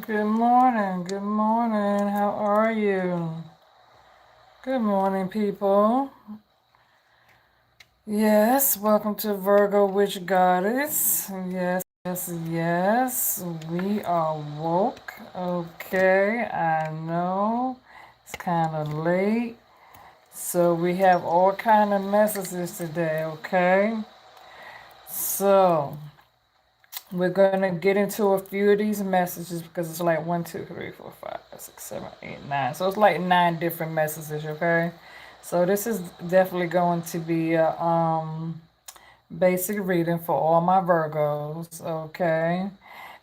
Good morning. Good morning. How are you? Good morning, people. Yes, welcome to Virgo Witch Goddess. Yes. We are woke. Okay, I know it's kind of late. So we have all kind of messages today, okay? So we're gonna get into a few of these messages because it's like one, two, three, four, five, six, seven, eight, nine. So it's like nine different messages, okay? So this is definitely going to be a basic reading for all my Virgos, okay?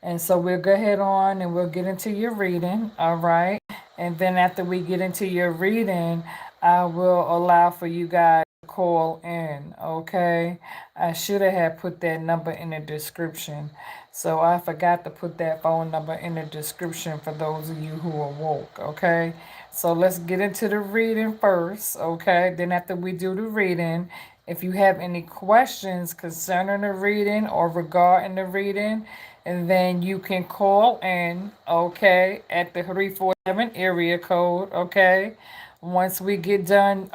And so we'll go ahead on and we'll get into your reading, all right? And then after we get into your reading, I will allow for you guys to call in, okay? I should have had put that number in the description. So I forgot to put that phone number in the description for those of you who are woke, okay? So let's get into the reading first, okay? Then after we do the reading, if you have any questions concerning the reading or regarding the reading, and then you can call in, okay, at the 347 area code, okay? Once we get done,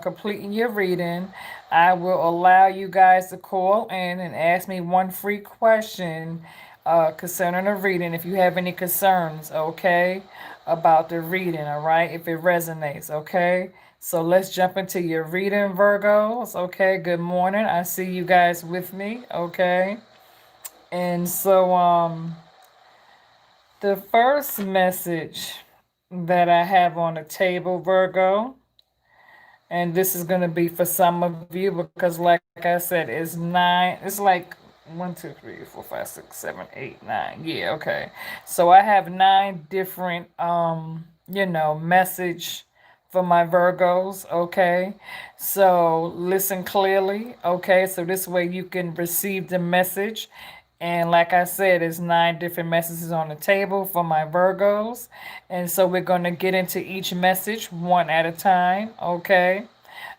completing your reading, I will allow you guys to call in and ask me one free question concerning the reading if you have any concerns, okay, about the reading, all right, if it resonates, okay? So let's jump into your reading, Virgos, okay? Good morning. I see you guys with me, okay? And so, the first message that I have on the table, Virgo, and this is going to be for some of you because, like I said, it's like one, two, three, four, five, six, seven, eight, nine. Yeah, okay. So I have nine different, message for my Virgos, okay? So listen clearly, okay? So this way you can receive the message. And like I said, it's nine different messages on the table for my Virgos. And so we're going to get into each message one at a time, okay?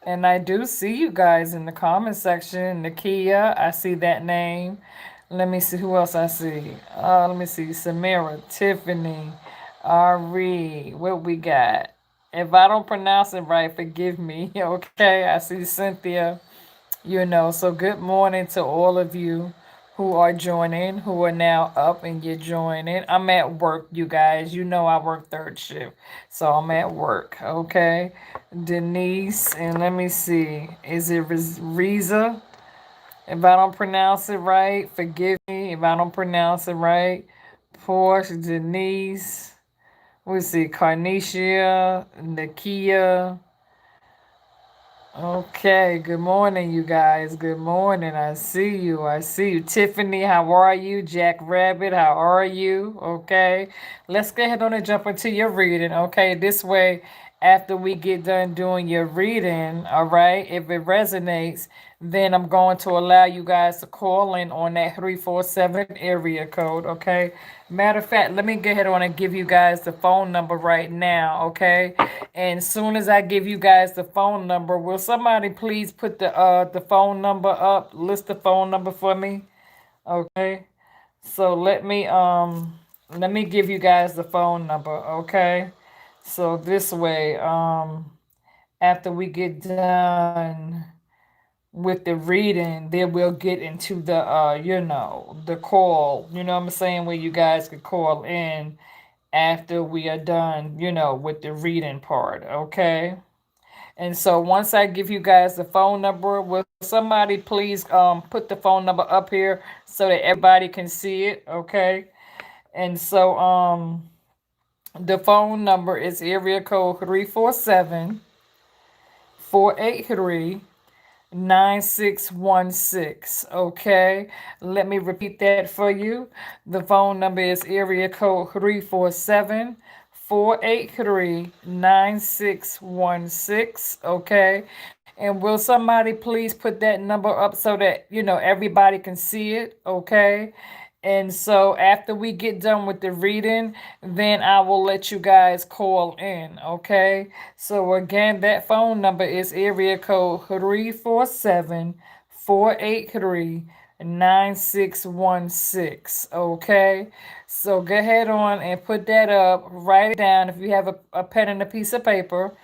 And I do see you guys in the comment section. Nakia, I see that name. Let me see who else I see. Let me see. Samira, Tiffany, Ari. What we got? If I don't pronounce it right, forgive me. Okay. I see Cynthia. So good morning to all of you who are joining, who are now up and you're joining. I'm at work, you guys. You know I work third shift. So I'm at work, okay? Denise, and let me see. Is it Riza? If I don't pronounce it right, forgive me if I don't pronounce it right. Porsche, Denise. We see Carnicia, Nakia. Okay, good morning, you guys. Good morning. I see you. I see you. Tiffany, how are you? Jack Rabbit, how are you? Okay, let's go ahead on and jump into your reading. Okay, this way, after we get done doing your reading, all right, if it resonates, then I'm going to allow you guys to call in on that 347 area code. Okay, matter of fact, let me go ahead on and give you guys the phone number right now. Okay, and as soon as I give you guys the phone number, will somebody please put the phone number up, list the phone number for me? Okay. So let me give you guys the phone number, okay? So this way, after we get done with the reading, then we'll get into the call, you know what I'm saying, where you guys could call in after we are done, with the reading part, okay? And so once I give you guys the phone number, will somebody please put the phone number up here so that everybody can see it, okay? And so the phone number is area code 347-483-9616. Okay, let me repeat that for you. The phone number is area code 347-483-9616. Okay, and will somebody please put that number up so that everybody can see it? Okay. And so after we get done with the reading, then I will let you guys call in, okay? So again, that phone number is area code 347-483 9616. Okay, so go ahead on and put that up, write it down. If you have a pen and a piece of paper,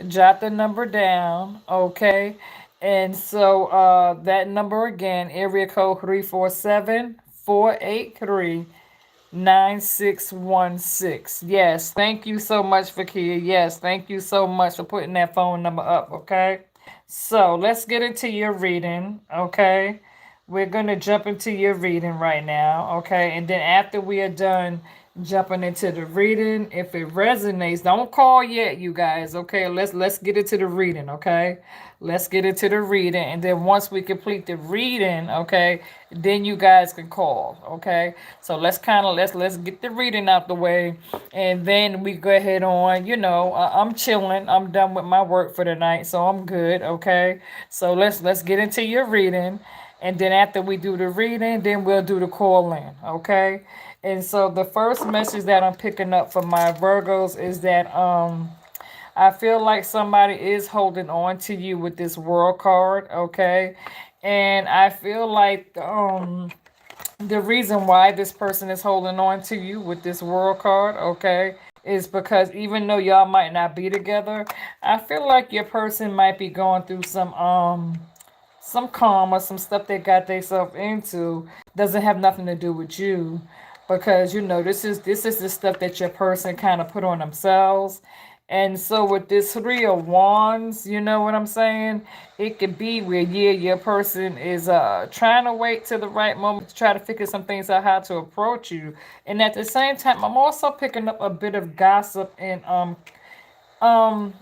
jot the number down. Okay, and so that number again, area code 347-483-9616. Yes, thank you so much, Vakia. Yes, thank you so much for putting that phone number up. Okay, so let's get into your reading. Okay, we're gonna jump into your reading right now. Okay, and then after we are done jumping into the reading, if it resonates, don't call yet, you guys. Okay, let's get into the reading. Okay, let's get into the reading, and then once we complete the reading, okay, then you guys can call. Okay, so let's get the reading out the way, and then we go ahead on. I'm chilling. I'm done with my work for the night, so I'm good. Okay, so let's get into your reading, and then after we do the reading, then we'll do the call in. Okay, and so the first message that I'm picking up for my Virgos is that I feel like somebody is holding on to you with this world card. Okay, and I feel like the reason why this person is holding on to you with this world card, okay, is because even though y'all might not be together, I feel like your person might be going through some karma, some stuff they got themselves into, doesn't have nothing to do with you, because this is the stuff that your person kind of put on themselves. And so with this 3 of Wands, you know what I'm saying? It could be where, yeah, your person is trying to wait till the right moment to try to figure some things out how to approach you. And at the same time, I'm also picking up a bit of gossip and um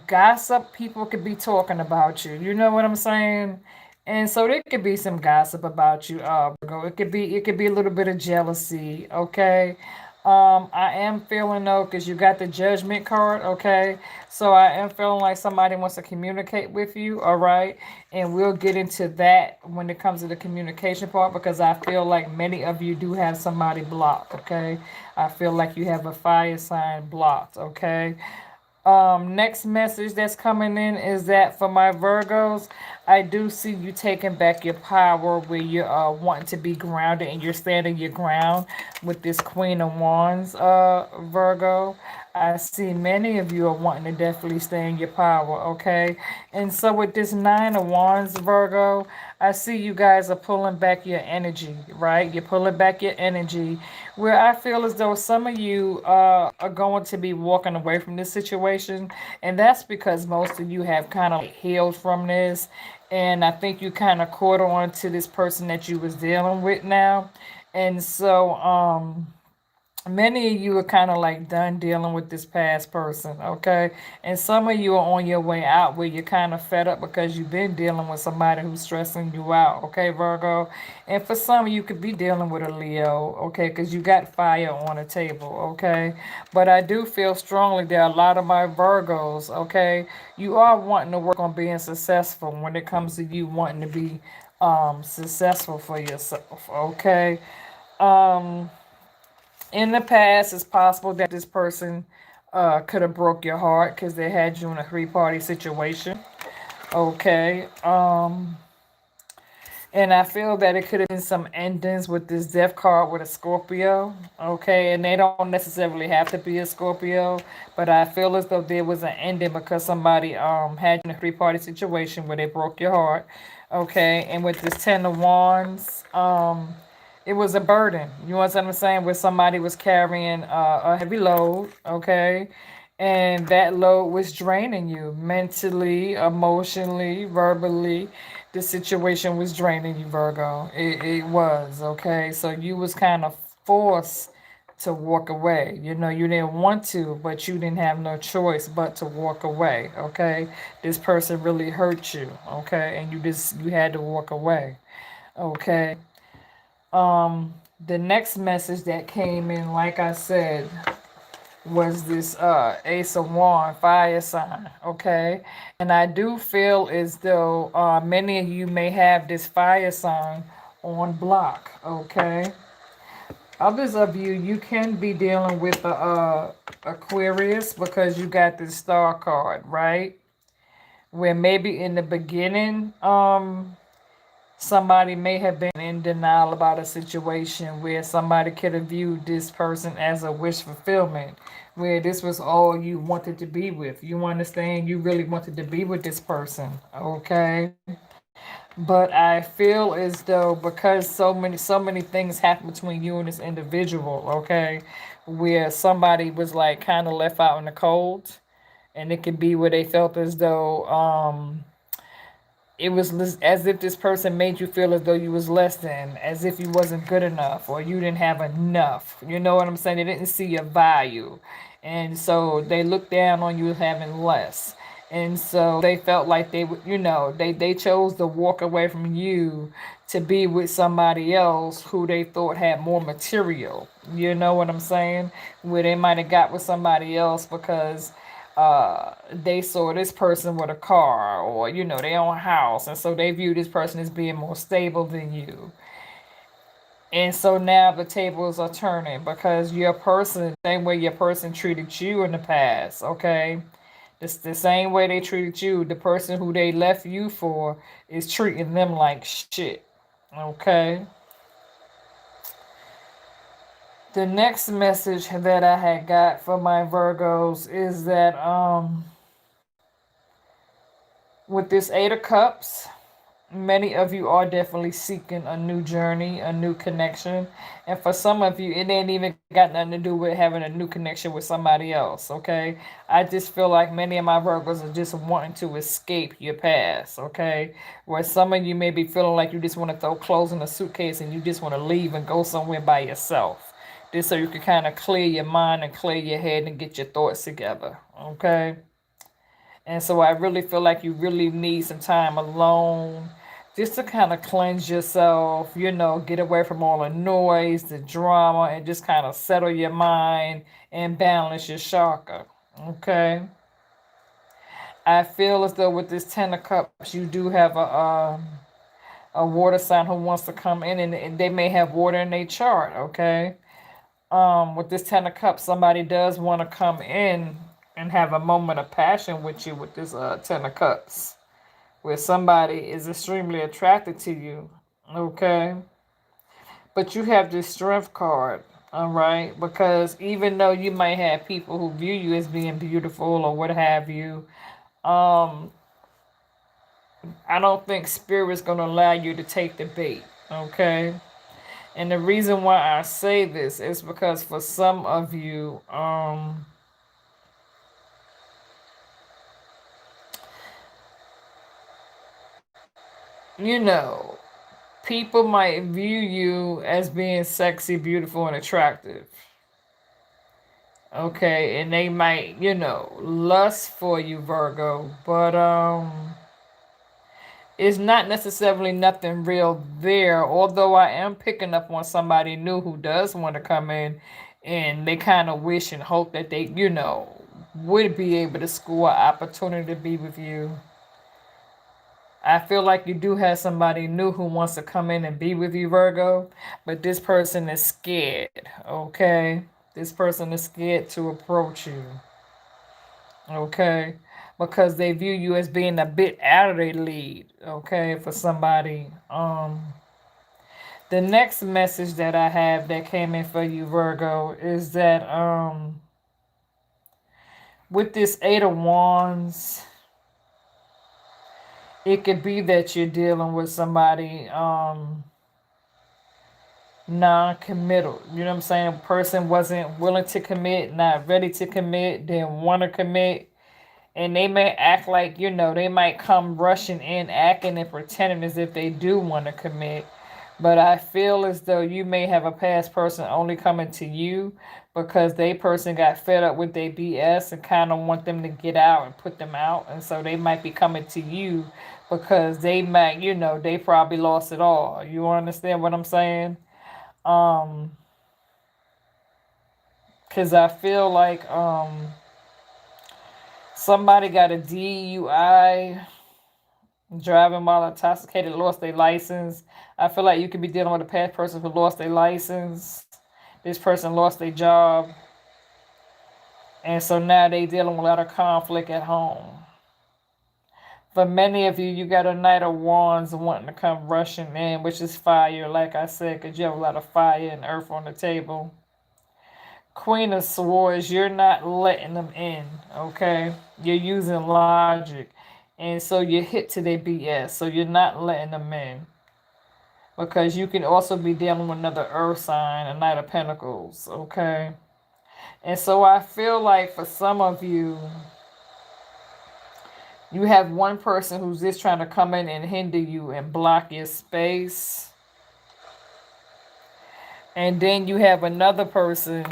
gossip. People could be talking about you, you know what I'm saying? And so there could be some gossip about you, Virgo. It could be a little bit of jealousy. Okay, I am feeling though, because you got the Judgment card. Okay, so I am feeling like somebody wants to communicate with you. All right, and we'll get into that when it comes to the communication part, because I feel like many of you do have somebody blocked. Okay, I feel like you have a fire sign blocked. Okay, next message that's coming in is that for my Virgos, I do see you taking back your power, where you're wanting to be grounded and you're standing your ground with this Queen of Wands, Virgo. I see many of you are wanting to definitely stay in your power, okay? And so with this 9 of Wands, Virgo, I see you guys are pulling back your energy, right? You're pulling back your energy, where I feel as though some of you are going to be walking away from this situation. And that's because most of you have kind of healed from this. And I think you kind of caught on to this person that you was dealing with now. And so, many of you are kind of like done dealing with this past person, okay? And some of you are on your way out, where you're kind of fed up because you've been dealing with somebody who's stressing you out, okay, Virgo? And for some of you could be dealing with a Leo, okay, because you got fire on the table, okay? But I do feel strongly there are a lot of my Virgos, okay? You are wanting to work on being successful when it comes to you wanting to be successful for yourself, okay? Um in the past, it's possible that this person could have broke your heart because they had you in a three-party situation. Okay. And I feel that it could have been some endings with this death card with a Scorpio. Okay. And they don't necessarily have to be a Scorpio. But I feel as though there was an ending because somebody had you in a three-party situation where they broke your heart. Okay. And with this 10 of Wands, it was a burden. You know what I'm saying? Where somebody was carrying a heavy load, okay? And that load was draining you mentally, emotionally, verbally. The situation was draining you, Virgo. It was, okay? So you was kind of forced to walk away. You didn't want to, but you didn't have no choice but to walk away, okay? This person really hurt you, okay? And you had to walk away, okay? The next message that came in, like I said, was this Ace of Wands fire sign, okay? And I do feel as though many of you may have this fire sign on block, okay? Others of you, you can be dealing with Aquarius, because you got this star card, right? Where maybe in the beginning, somebody may have been in denial about a situation where somebody could have viewed this person as a wish fulfillment, where this was all you wanted to be with. You understand? You really wanted to be with this person, okay? But I feel as though because so many things happen between you and this individual, okay, where somebody was like kind of left out in the cold, and it could be where they felt as though it was as if this person made you feel as though you was less than, as if you wasn't good enough or you didn't have enough. You know what I'm saying? They didn't see your value, and so they looked down on you having less. And so they felt like they would, they chose to walk away from you to be with somebody else who they thought had more material. You know what I'm saying? Where they might have got with somebody else because they saw this person with a car, or they own a house, and so they view this person as being more stable than you. And so now the tables are turning because your person, same way your person treated you in the past, okay? It's the same way they treated you. The person who they left you for is treating them like shit, okay? The next message that I had got for my Virgos is that with this Eight of Cups, many of you are definitely seeking a new journey, a new connection. And for some of you, it ain't even got nothing to do with having a new connection with somebody else, okay? I just feel like many of my Virgos are just wanting to escape your past, okay? Where some of you may be feeling like you just want to throw clothes in a suitcase and you just want to leave and go somewhere by yourself. Just so you can kind of clear your mind and clear your head and get your thoughts together, okay? And so I really feel like you really need some time alone just to kind of cleanse yourself, get away from all the noise, the drama, and just kind of settle your mind and balance your chakra. Okay. I feel as though with this Ten of Cups, you do have a water sign who wants to come in, and they may have water in their chart. Okay. With this Ten of Cups, somebody does want to come in and have a moment of passion with you with this Ten of Cups, where somebody is extremely attracted to you, okay? But you have this Strength card, all right? Because even though you might have people who view you as being beautiful or what have you, um, I don't think Spirit's going to allow you to take the bait, okay? And the reason why I say this is because for some of you, you know, people might view you as being sexy, beautiful, and attractive. Okay, and they might, lust for you, Virgo, but it's not necessarily nothing real there. Although I am picking up on somebody new who does want to come in, and they kind of wish and hope that they, would be able to score an opportunity to be with you. I feel like you do have somebody new who wants to come in and be with you, Virgo, but this person is scared, okay? This person is scared to approach you, okay? Because they view you as being a bit out of their lead, okay, for somebody. The next message that I have that came in for you, Virgo, is that with this Eight of Wands, it could be that you're dealing with somebody non-committal. You know what I'm saying? A person wasn't willing to commit, not ready to commit, didn't want to commit. And they may act like, they might come rushing in, acting and pretending as if they do want to commit. But I feel as though you may have a past person only coming to you because they person got fed up with their BS and kind of want them to get out and put them out. And so they might be coming to you because they might, they probably lost it all. You understand what I'm saying? Um, Because I feel like somebody got a DUI, driving while intoxicated, lost their license. I feel like you could be dealing with a past person who lost their license. This person lost their job. And so now they dealing with a lot of conflict at home. For many of you, you got a Knight of Wands wanting to come rushing in, which is fire, like I said, because you have a lot of fire and earth on the table. Queen of Swords, you're not letting them in, okay? You're using logic. And so you hit to their BS. So you're not letting them in. Because you can also be dealing with another earth sign, a Knight of Pentacles, okay? And so I feel like for some of you, you have one person who's just trying to come in and hinder you and block your space. And then you have another person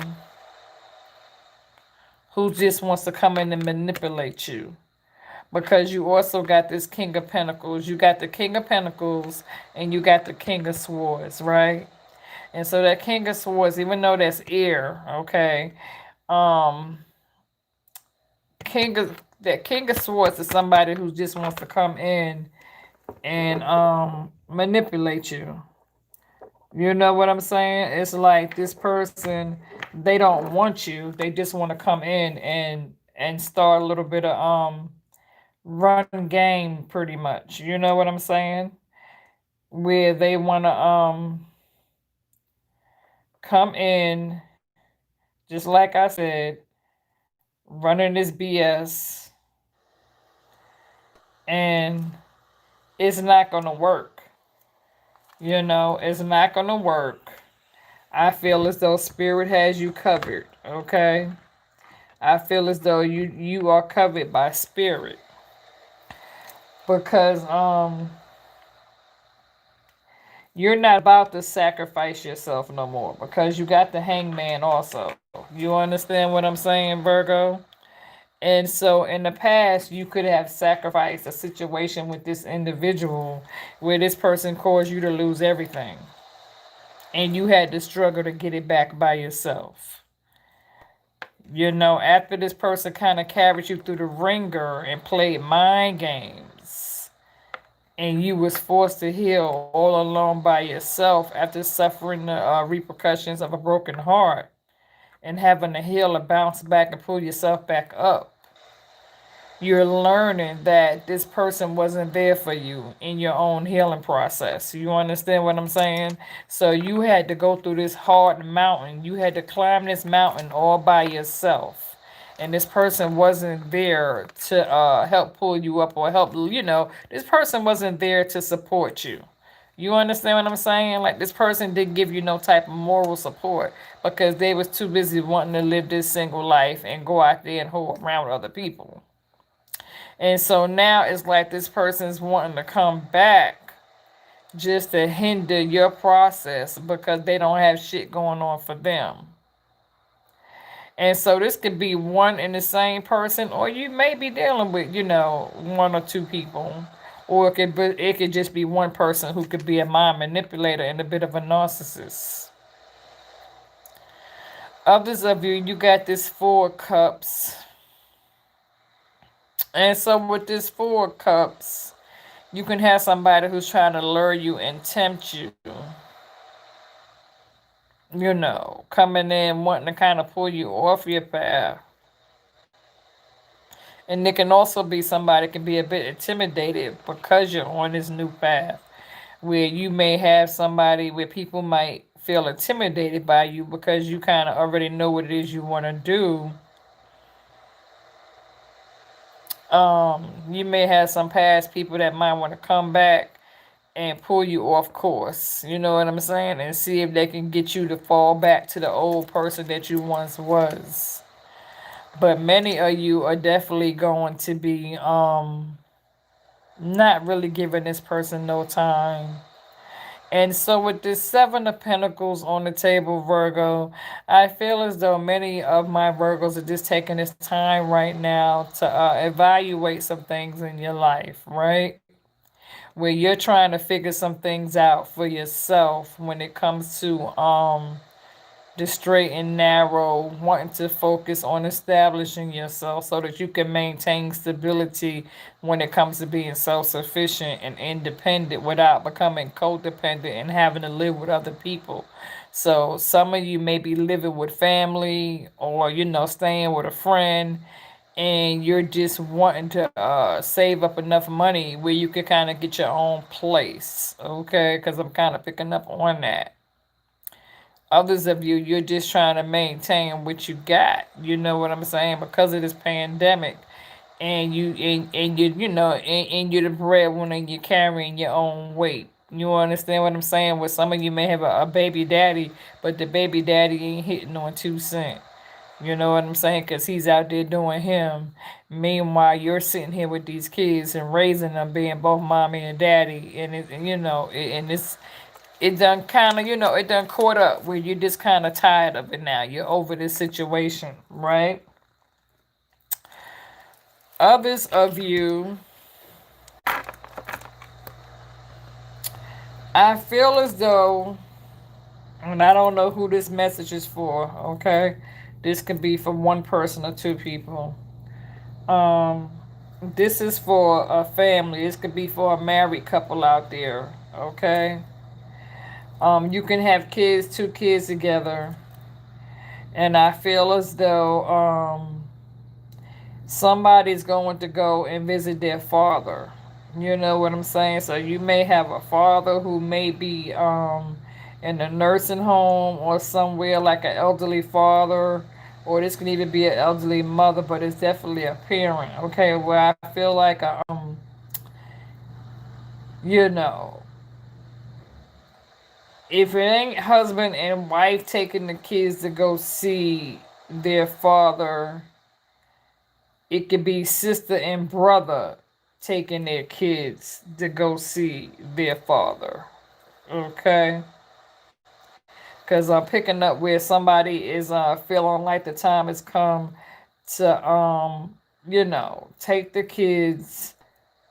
who just wants to come in and manipulate you. Because you also got this King of Pentacles. You got the King of Pentacles and you got the King of Swords, right? And so that King of Swords, even though that's air, okay, um, King of Swords is somebody who just wants to come in and manipulate you. You know what I'm saying? It's like this person, they don't want you. They just want to come in and start a little bit of run game pretty much. You know what I'm saying? Where they want to come in just like I said, running this BS, and it's not going to work. You know, it's not going to work. I feel as though spirit has you covered, okay? I feel as though you are covered by spirit because you're not about to sacrifice yourself no more because you got the hangman also. You understand what I'm saying, Virgo? And so in the past, you could have sacrificed a situation with this individual where this person caused you to lose everything. And you had to struggle to get it back by yourself. You know, after this person kind of carried you through the ringer and played mind games, and you was forced to heal all alone by yourself after suffering the repercussions of a broken heart and having to heal and bounce back and pull yourself back up. You're learning that this person wasn't there for you in your own healing process. You understand what I'm saying? So you had to go through this hard mountain. You had to climb this mountain all by yourself. And this person wasn't there to help pull you up or help, this person wasn't there to support you. You understand what I'm saying? Like this person didn't give you no type of moral support because they was too busy wanting to live this single life and go out there and hold around with other people. And so now it's like this person's wanting to come back just to hinder your process because they don't have shit going on for them. And so this could be one and the same person, or you may be dealing with, one or two people. Or it could just be one person who could be a mind manipulator and a bit of a narcissist. Others of you, you got this 4 cups. And so with this 4 cups, you can have somebody who's trying to lure you and tempt you. Coming in, wanting to kind of pull you off your path. And it can also be somebody can be a bit intimidated because you're on this new path. Where you may have somebody where people might feel intimidated by you because you kind of already know what it is you want to do. You may have some past people that might want to come back and pull you off course. You know what I'm saying? And see if they can get you to fall back to the old person that you once was. But many of you are definitely going to be not really giving this person no time. And so with this 7 of Pentacles on the table, Virgo, I feel as though many of my Virgos are just taking this time right now to evaluate some things in your life, right? Where you're trying to figure some things out for yourself when it comes to the straight and narrow, wanting to focus on establishing yourself so that you can maintain stability when it comes to being self-sufficient and independent without becoming codependent and having to live with other people. So some of you may be living with family or, staying with a friend and you're just wanting to save up enough money where you could kind of get your own place, okay? Because I'm kind of picking up on that. Others of you, you're just trying to maintain what you got. You know what I'm saying? Because of this pandemic, and and you're the breadwinner and you're carrying your own weight. You understand what I'm saying? Where some of you may have a baby daddy, but the baby daddy ain't hitting on 2 cents. You know what I'm saying? Because he's out there doing him. Meanwhile, you're sitting here with these kids and raising them, being both mommy and daddy, and it done kind of it done caught up where you're just kind of tired of it now. You're over this situation, right? Others of you, I feel as though, and I don't know who this message is for. Okay, this could be for one person or two people. Um, this is for a family. This could be for a married couple out there. Okay. You can have kids, two kids together, and I feel as though somebody's going to go and visit their father. You know what I'm saying? So you may have a father who may be in a nursing home or somewhere, like an elderly father, or this can even be an elderly mother, but it's definitely a parent. Okay, where I feel like you know, if it ain't husband and wife taking the kids to go see their father, it could be sister and brother taking their kids to go see their father. Okay? Because I'm picking up where somebody is feeling like the time has come to, take the kids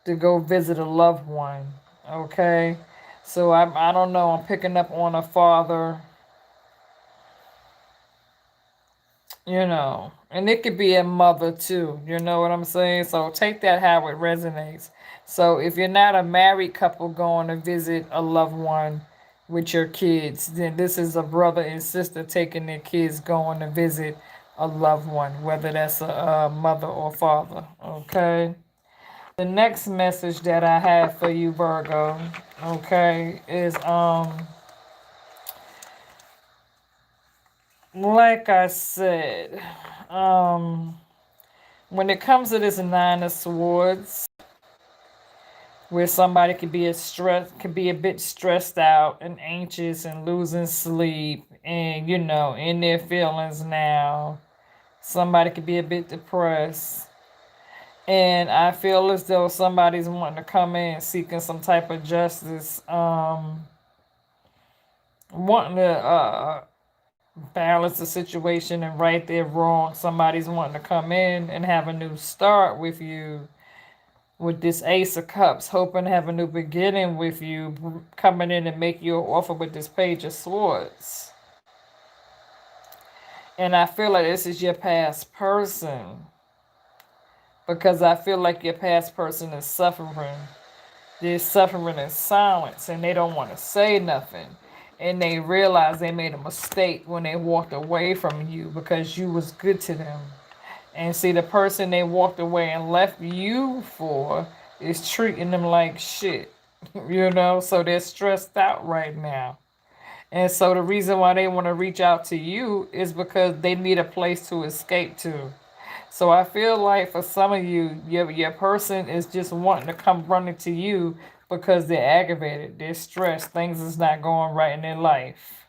to go visit a loved one. Okay? So I don't know. I'm picking up on a father, and it could be a mother too. You know what I'm saying? So take that how it resonates. So if you're not a married couple going to visit a loved one with your kids, then this is a brother and sister taking their kids going to visit a loved one, whether that's a mother or father. Okay. The next message that I have for you, Virgo, okay, is like I said, um when it comes to this Nine of Swords, where somebody could be a bit stressed out and anxious and losing sleep and in their feelings now. Somebody could be a bit depressed. And I feel as though somebody's wanting to come in seeking some type of justice, wanting to balance the situation and right their wrong. Somebody's wanting to come in and have a new start with you with this Ace of Cups, hoping to have a new beginning with you, coming in and make you an offer with this Page of Swords. And I feel like this is your past person, because I feel like your past person is suffering. They're suffering in silence and they don't want to say nothing. And they realize they made a mistake when they walked away from you because you was good to them. And see, the person they walked away and left you for is treating them like shit. So they're stressed out right now. And so the reason why they want to reach out to you is because they need a place to escape to. So I feel like for some of you, your person is just wanting to come running to you because they're aggravated, they're stressed, things is not going right in their life.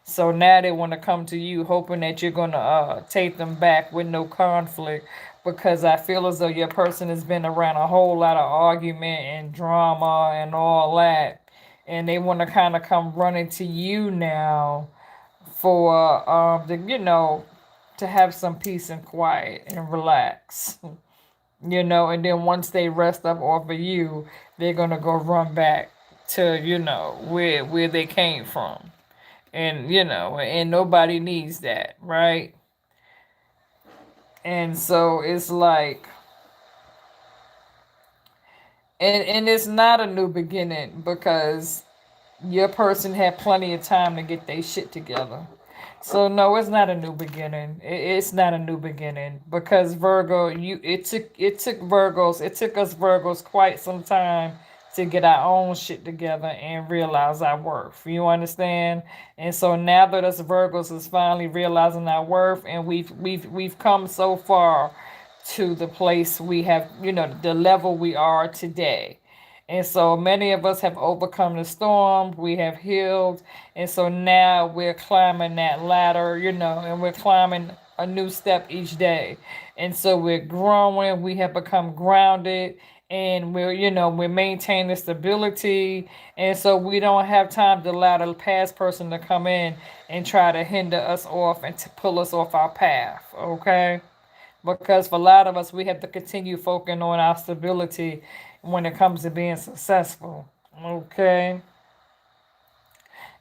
So now they want to come to you, hoping that you're going to take them back with no conflict. Because I feel as though your person has been around a whole lot of argument and drama and all that. And they want to kind of come running to you now for, to have some peace and quiet and relax. And then once they rest up off of you, they're going to go run back to, where they came from. And nobody needs that, right? And so it's like, and it's not a new beginning because your person had plenty of time to get their shit together. So no, it's not a new beginning. It's not a new beginning because Virgo, it took Virgos, it took us Virgos quite some time to get our own shit together and realize our worth. You understand? And so now that us Virgos is finally realizing our worth, and we've come so far to the place we have, the level we are today. And so many of us have overcome the storm, we have healed, and so now we're climbing that ladder, and we're climbing a new step each day. And so we're growing, we have become grounded, and we're maintaining stability. And so we don't have time to allow the past person to come in and try to hinder us off and to pull us off our path, okay? Because for a lot of us, we have to continue focusing on our stability when it comes to being successful. Okay.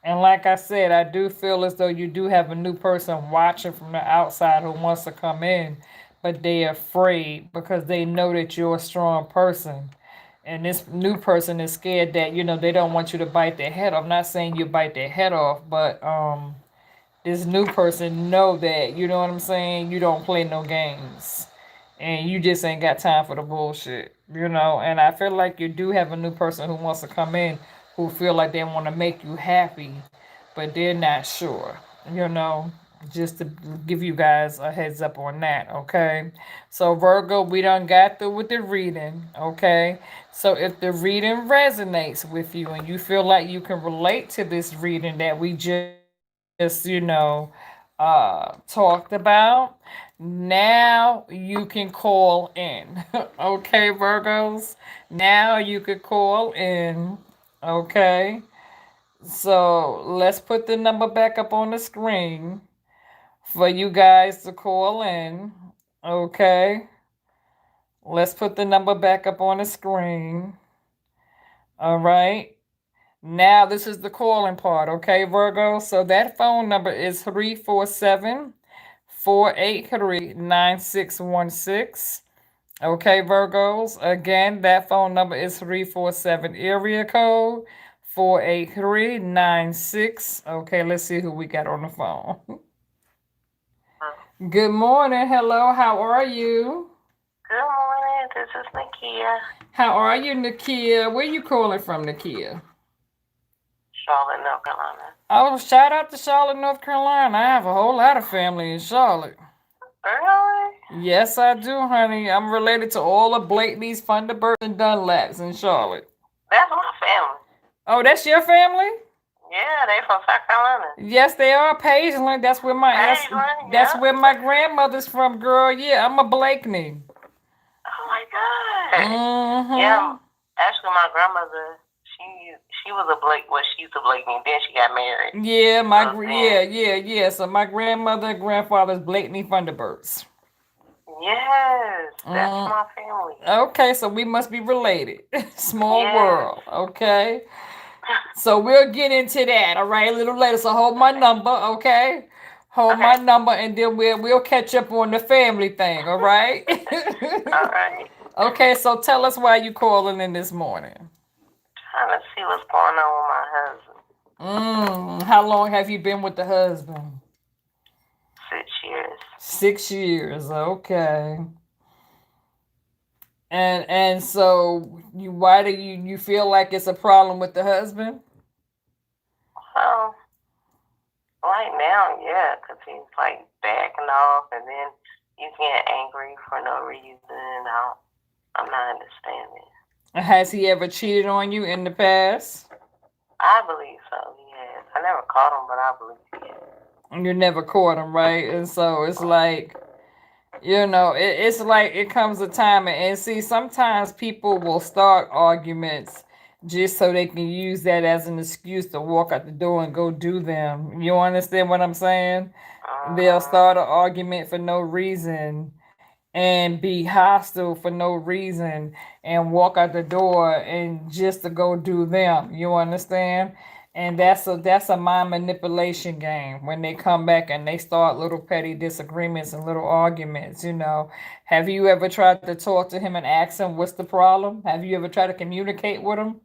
And like I said, I do feel as though you do have a new person watching from the outside who wants to come in, but they're afraid because they know that you're a strong person. And this new person is scared that, they don't want you to bite their head off. I'm not saying you bite their head off, but this new person know that, you know what I'm saying, you don't play no games and you just ain't got time for the bullshit. And I feel like you do have a new person who wants to come in who feel like they want to make you happy, but they're not sure, you know just to give you guys a heads up on that. Okay, so Virgo, we done got through with the reading. Okay, so if the reading resonates with you and you feel like you can relate to this reading that we just talked about, now you can call in. Okay, Virgos, now you could call in. Okay, so let's put the number back up on the screen for you guys to call in. Okay, let's put the number back up on the screen. All right. Now this is the calling part, okay, Virgo? So that phone number is 347-483-9616. Okay, Virgos. Again, that phone number is 347 area code 483-96. Okay, let's see who we got on the phone. Good morning. Hello, how are you? Good morning. This is Nakia, How are you, Nakia? Where you calling from, Nakia? Charlotte, North Carolina. Oh, shout out to Charlotte, North Carolina. I have a whole lot of family in Charlotte. Really? Yes, I do, honey. I'm related to all the Blakeney's, Thunderbirds, and Dunlaps in Charlotte. That's my family. Oh, that's your family? Yeah, they from South Carolina. Yes, they are. Pageland. Paisley, That's yeah. where my grandmother's from, girl. Yeah, I'm a Blakeney. Oh my God. Yeah, Mm-hmm. actually, my grandmother, she was a Blake. Well, she's a Blakeney. Then she got married. Yeah, So then, yeah. So my grandmother and grandfather's Blakeney Thunderbirds. yes, that's Mm. my family. Okay, so we must be related. Small Yes. world. Okay. So we'll get into that, all right, a little later. So hold my Okay. number, okay? Hold Okay. my number, and then we'll catch up on the family thing, all right? All right. Okay, so tell us why you calling in this morning. Trying to see what's going on with my husband. How long have you been with the husband? 6 years. 6 years, okay. And so why do you feel like it's a problem with the husband? Well, right now, yeah, 'cause he's like backing off, and then he's getting angry for no reason. I'm not understanding. Has he ever cheated on you in the past? I believe so. He has. I never caught him, but I believe he has. You never caught him, right? And so it's like, it's like it comes a time, and see, sometimes people will start arguments just so they can use that as an excuse to walk out the door and go do them. You understand what I'm saying? They'll Uh, start an argument for no reason and be hostile for no reason and walk out the door and just to go do them. You understand? And that's a mind manipulation game when they come back and they start little petty disagreements and little arguments. Have you ever tried to talk to him and ask him what's the problem? Have you ever tried to communicate with him?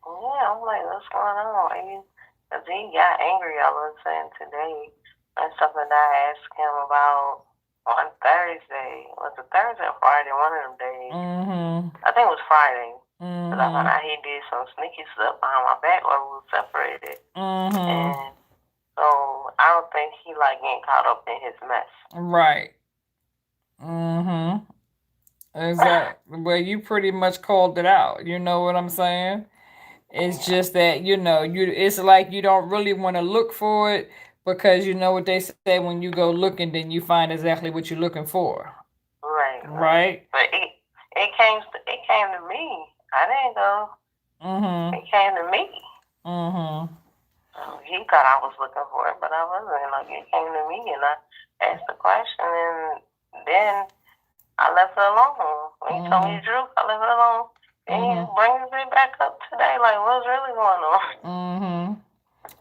yeah, I'm like, what's going on? Cause he got angry all of a sudden today. That's something that I asked him about on Thursday. Was it Thursday or Friday? One of them days. I think it was Friday. Because I found out he did some sneaky stuff behind my back while we were separated. And so I don't think he like getting caught up in his mess. Right. Exactly. Well, you pretty much called it out. You know what I'm saying? It's just that, it's like you don't really want to look for it because you know what they say, when you go looking, then you find exactly what you're looking for. Right. Right? But it came to me. I didn't go. It came to me. He thought I was looking for it, but I wasn't. Like, it came to me, and I asked the question, and then I left it alone. When he told me the truth, I left it alone. And he brings it back up today, like, what's really going on?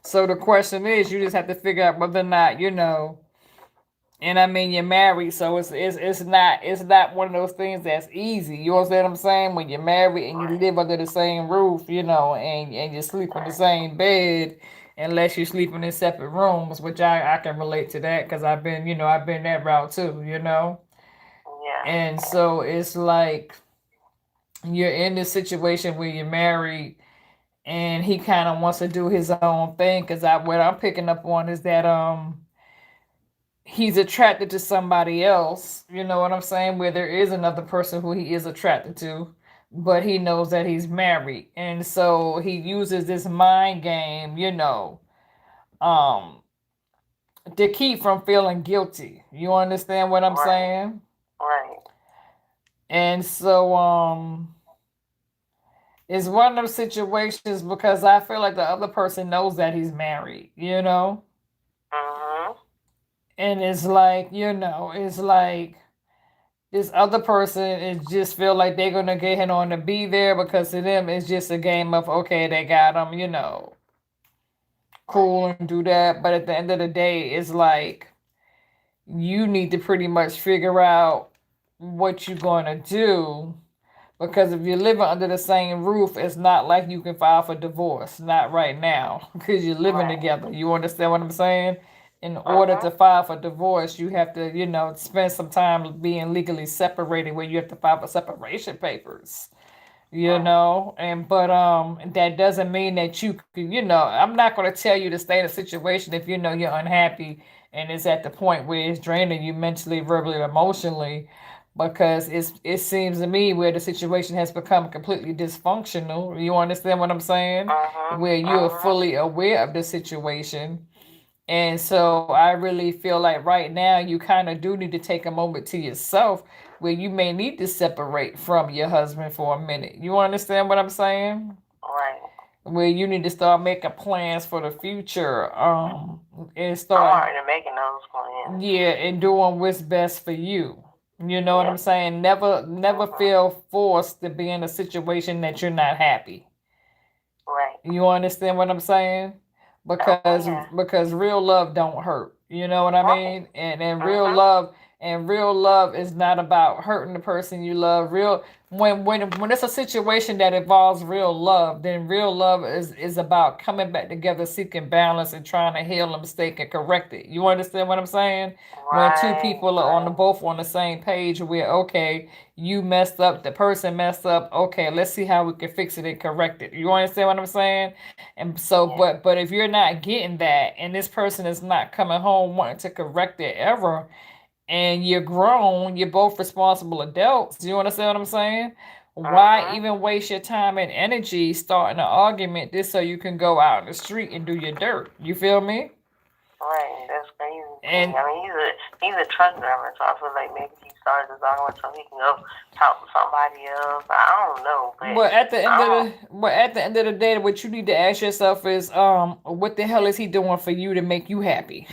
So the question is, you just have to figure out whether or not, and I mean, you're married, so it's not one of those things that's easy. You understand what I'm saying? When you're married and you live under the same roof, and you sleep in the same bed, unless you sleep in separate rooms, which I can relate to that because I've been that route too, Yeah. And so it's like you're in this situation where you're married and he kind of wants to do his own thing because what I'm picking up on is that he's attracted to somebody else, you know what I'm saying, where there is another person who he is attracted to, but he knows that he's married. And so he uses this mind game, to keep from feeling guilty. You understand what I'm saying? Right. And so it's one of those situations because I feel like the other person knows that he's married, And it's like, it's like this other person is just feel like they're gonna get him on to be there because to them it's just a game of okay, they got him, cool and do that. But at the end of the day, it's like you need to pretty much figure out what you're gonna do. Because if you're living under the same roof, it's not like you can file for divorce. Not right now. Because you're living together. You understand what I'm saying? In order to file for divorce, you have to, spend some time being legally separated where you have to file for separation papers. But that doesn't mean that I'm not going to tell you to stay in a situation if you know you're unhappy and it's at the point where it's draining you mentally, verbally, emotionally, because it seems to me where the situation has become completely dysfunctional. You understand what I'm saying? Where you're fully aware of the situation. And so I really feel like right now you kind of do need to take a moment to yourself where you may need to separate from your husband for a minute. You understand what I'm saying? Right. Where you need to start making plans for the future. And I'm already making those plans. Yeah, and doing what's best for you. You know what I'm saying? Never feel forced to be in a situation that you're not happy. Right. You understand what I'm saying? Because real love don't hurt. You know what I mean? And real love is not about hurting the person you love. When it's a situation that involves real love, then real love is about coming back together, seeking balance, and trying to heal a mistake and correct it. You understand what I'm saying? When two people are both on the same page, where okay, you messed up, the person messed up. Okay, let's see how we can fix it and correct it. You understand what I'm saying? And so, but if you're not getting that, and this person is not coming home wanting to correct their error, and you're grown, you're both responsible adults. Do you understand what I'm saying? Why even waste your time and energy starting an argument just so you can go out in the street and do your dirt? You feel me? Right, that's crazy. And I mean, he's a truck driver, so I feel like maybe he started this argument so he can go talk to somebody else. I don't know, but at the end of the day, what you need to ask yourself is, what the hell is he doing for you to make you happy?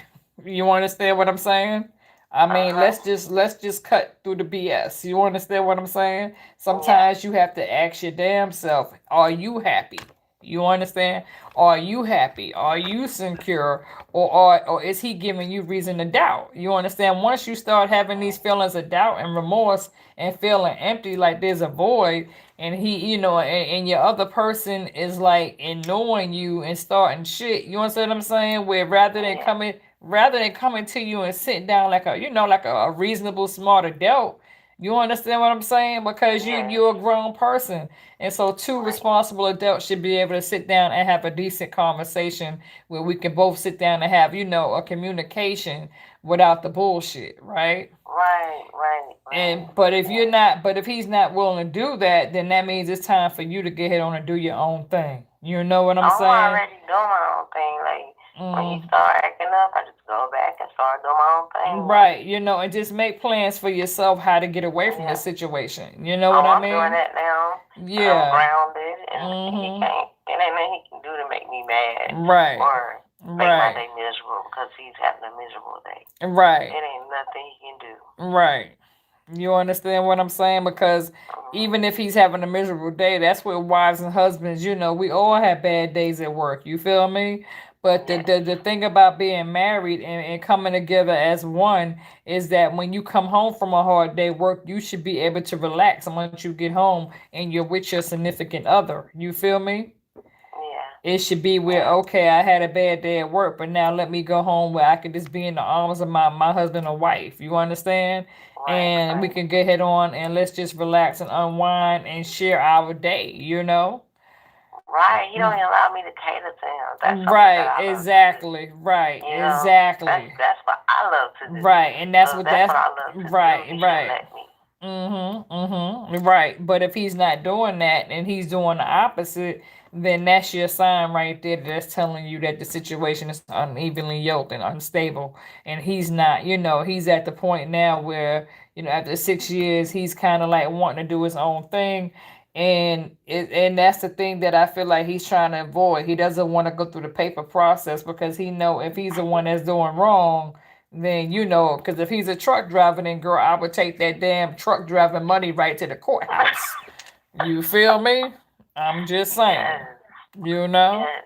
You understand what I'm saying? I mean, let's just cut through the BS. You understand what I'm saying? Sometimes you have to ask your damn self, are you happy? You understand? Are you happy? Are you secure? Or is he giving you reason to doubt? You understand? Once you start having these feelings of doubt and remorse and feeling empty, like there's a void, and and your other person is like ignoring you and starting shit. You understand what I'm saying? Where rather than coming to you and sitting down like a, like a reasonable, smart adult. You understand what I'm saying? Because Yes. you're a grown person, and so two Right. responsible adults should be able to sit down and have a decent conversation where we can both sit down and have, a communication without the bullshit, right? Right. Right. Right. And but if you're Yes. not, but if he's not willing to do that, then that means it's time for you to get ahead on and do your own thing. You know what I'm I'm saying? already doing my own thing. Like when he Mm. start acting up, I just go back and start doing my own thing. Like, Right, and just make plans for yourself how to get away from the yeah. situation. You know what Oh, I I'm doing mean? that now, and I'm Yeah. grounded, and he Mhm. can't. It ain't nothing he can do to make me mad Right. or make my Right. day miserable because he's having a miserable day. Right. It ain't nothing he can do. Right. You understand what I'm saying? Because even if he's having a miserable day, that's what wives and husbands, we all have bad days at work. You feel me? But the, Yes. the, the thing about being married and coming together as one is that when you come home from a hard day work, you should be able to relax once you get home and you're with your significant other. You feel me? Yeah. It should be where, Yeah. okay, I had a bad day at work, but now let me go home where I can just be in the arms of my husband or wife. You understand? Right. And we Right. can get head on and let's just relax and unwind and share our day. Right. He don't even allow me to cater to him. That's something that Right, I love to do. exactly. Right, You know, exactly. that's what I love to do. Right, and So that's what that's that's what I love to do. right, He should right. let me. Right. But if he's not doing that and he's doing the opposite, then that's your sign right there that's telling you that the situation is unevenly yoked and unstable. And he's not, he's at the point now where, after 6 years, he's kind of like wanting to do his own thing. And that's the thing that I feel like he's trying to avoid. He doesn't want to go through the paper process because he know if he's the one that's doing wrong, then because if he's a truck driver, then girl, I would take that damn truck driving money right to the courthouse. You feel me? I'm just saying. Yes. You know? Yes.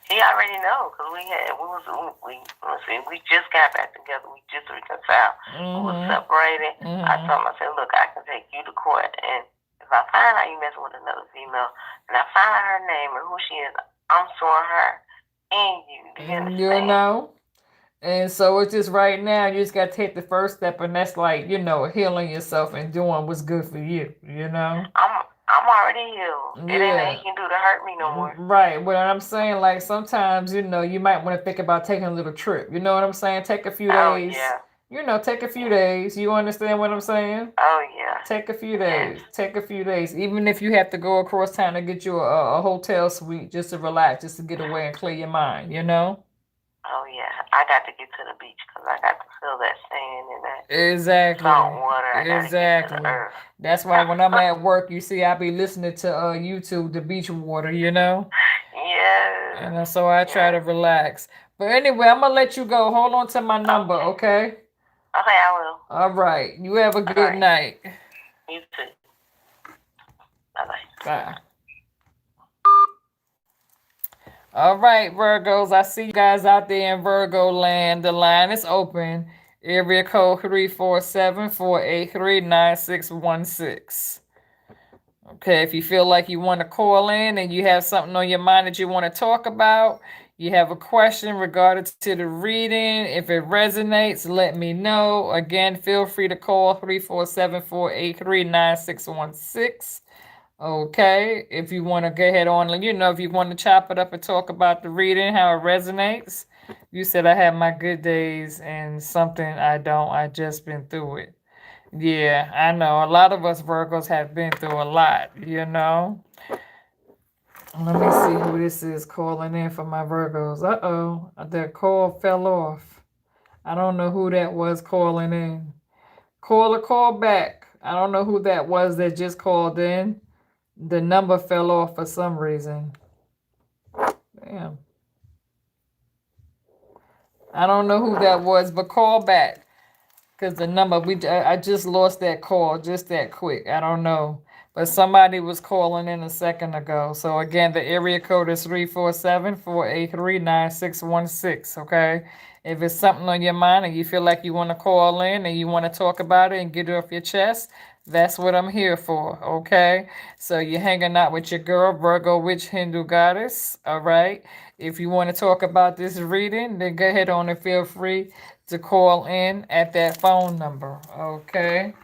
He already know because let's see, we just got back together. We just reconciled. We was Mhm. separated. I Mhm. told him, I said, look, I can take you to court, and if I find out you messing with another female, and I find out her name and who she is, I'm suing her and you. Do you You understand? know? And so it's just right now, you just got to take the first step, and that's like, healing yourself and doing what's good for you. I'm already healed. It ain't nothing Yeah. he can do to hurt me no more. Right. But I'm saying, like, sometimes, you might want to think about taking a little trip. You know what I'm saying? Take a few Oh days. yeah. Take a few days. You understand what I'm saying? Oh yeah. Take a few Yes. days. Take a few days. Even if you have to go across town to get you a hotel suite just to relax, just to get away and clear your mind? Oh yeah. I got to get to the beach because I got to feel that sand and that salt Exactly. water. I got to get to the Exactly. earth. That's why when I'm at work, you see, I be listening to YouTube, the beach water. Yes. And so I try to Yes. relax. But anyway, I'm gonna let you go. Hold on to my number, Okay. okay? Okay, I will. All right. You have a All good right. night. You too. Bye bye. Bye. All right, Virgos. I see you guys out there in Virgo land. The line is open. Area code 347-483-9616. Okay, if you feel like you want to call in and you have something on your mind that you want to talk about, you have a question regarding to the reading, if it resonates, let me know. Again, feel free to call 347-483-9616. Okay, if you want to go ahead on, if you want to chop it up and talk about the reading, how it resonates. You said I had my good days and something I don't. I just been through it. Yeah, I know. A lot of us Virgos have been through a lot. Let me see who this is calling in for my Virgos. Uh-oh, the call fell off. I don't know who that was calling in. Call or call back. I don't know who that was that just called in. The number fell off for some reason. Damn. I don't know who that was, but call back. Because the number, I just lost that call just that quick. I don't know. But somebody was calling in a second ago. So again, the area code is 347-483-9616. Okay. If it's something on your mind and you feel like you want to call in and you want to talk about it and get it off your chest, That's what I'm here for, okay? So you're hanging out with your girl, Virgo Witch Hindu Goddess, all right? If you want to talk about this reading, then go ahead on and feel free to call in at that phone number, okay?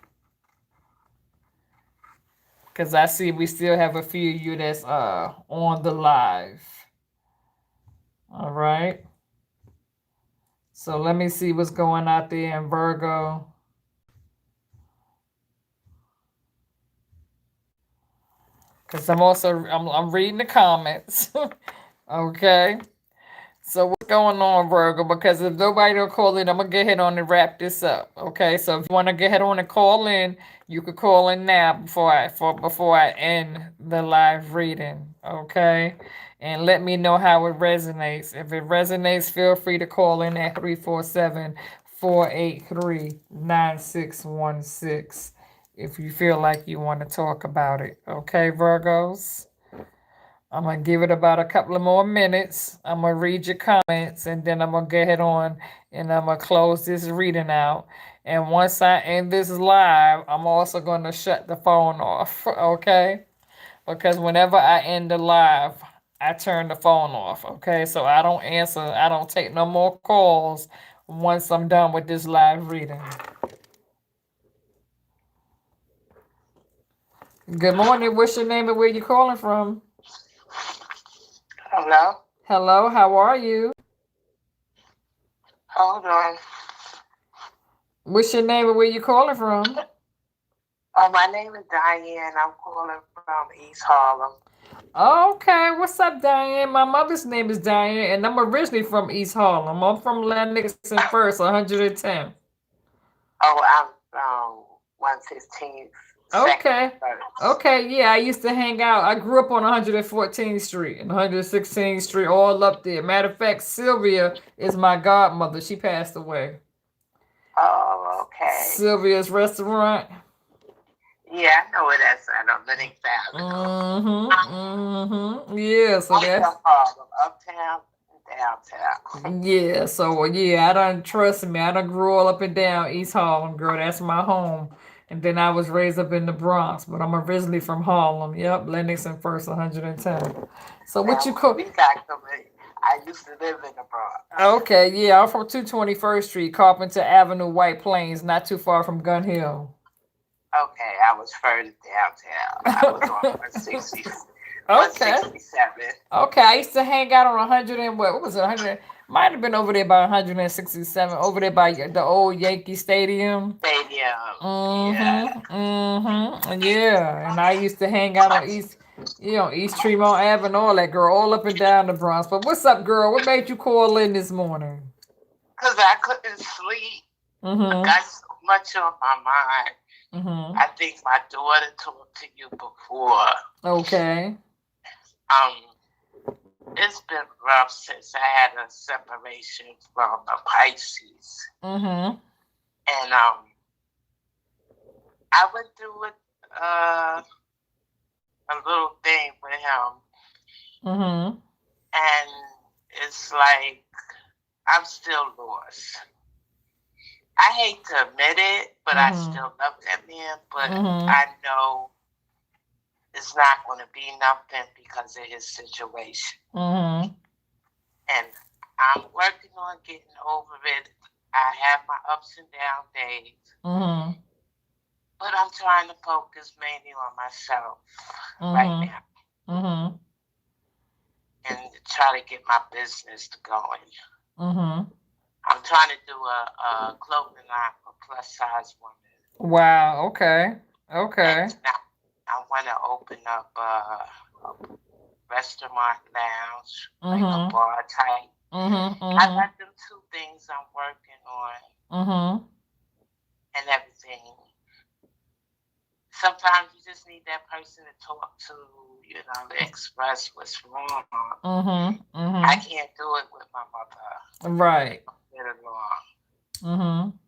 Because I see we still have a few of you that's on the live, all right? So let me see what's going out there in Virgo. Because I'm reading the comments, okay? So what's going on, Virgo? Because if nobody don't call in, I'm gonna get ahead on and wrap this up. Okay. So if you want to get ahead on and call in, you could call in now before I end the live reading. Okay. And let me know how it resonates. If it resonates, feel free to call in at 347-483-9616 if you feel like you want to talk about it. Okay, Virgos? I'm gonna give it about a couple of more minutes. I'm gonna read your comments and then I'm gonna get ahead on and I'm gonna close this reading out. And once I end this live, I'm also gonna shut the phone off, okay? Because whenever I end the live, I turn the phone off, okay? So I don't answer, I don't take no more calls once I'm done with this live reading. Good morning. What's your name and where you calling from? Hello? Hello, how are you? Hold on. What's your name and where you calling from? Oh, my name is Diane. I'm calling from East Harlem. Okay, what's up, Diane? My mother's name is Diane, and I'm originally from East Harlem. I'm from Lennox and First, 110. Oh, I'm from 116th, Okay. second first. Okay, yeah, I used to hang out. I grew up on 114th Street and 116th Street, all up there. Matter of fact, Sylvia is my godmother. She passed away. Oh, okay. Sylvia's Restaurant. Yeah, I know where that's at on Lennox Avenue. Yeah, so I'm that's from Harlem, uptown and downtown. yeah, so yeah, I done trust me. I done grew all up and down East Harlem, girl. That's my home. And then I was raised up in the Bronx, but I'm originally from Harlem. Yep, Lennox and First 110. So what you Now, call? we got to I used to live in the Bronx. Okay, yeah, I'm from 221st Street, Carpenter Avenue, White Plains, not too far from Gun Hill. Okay, I was further downtown. I was on 160, Okay. 167. Okay, I used to hang out on 100 and what was it? 100 might have been over there by 167, over there by the old Yankee Stadium. Stadium. Yeah. Yeah, and I used to hang out on East Tremont Avenue, all that, girl, all up and down the Bronx. But what's up, girl? What made you call in this morning? Because I couldn't sleep. I got so much on my mind. I think my daughter talked to you before. Okay. It's been rough since I had a separation from a Pisces. And I went through a little thing with him. And it's like I'm still lost. I hate to admit it, but I still love that man. But I know it's not going to be nothing because of his situation. And I'm working on getting over it. I have my ups and down days. But I'm trying to focus mainly on myself right now. And try to get my business going. I'm trying to do a clothing line for plus size women. Wow. Okay. Okay. And now I want to open up a restaurant lounge, like a bar type. I got them two things I'm working on. And everything. Sometimes you just need that person to talk to, to express what's wrong. I can't do it with my mother. Right. Get along.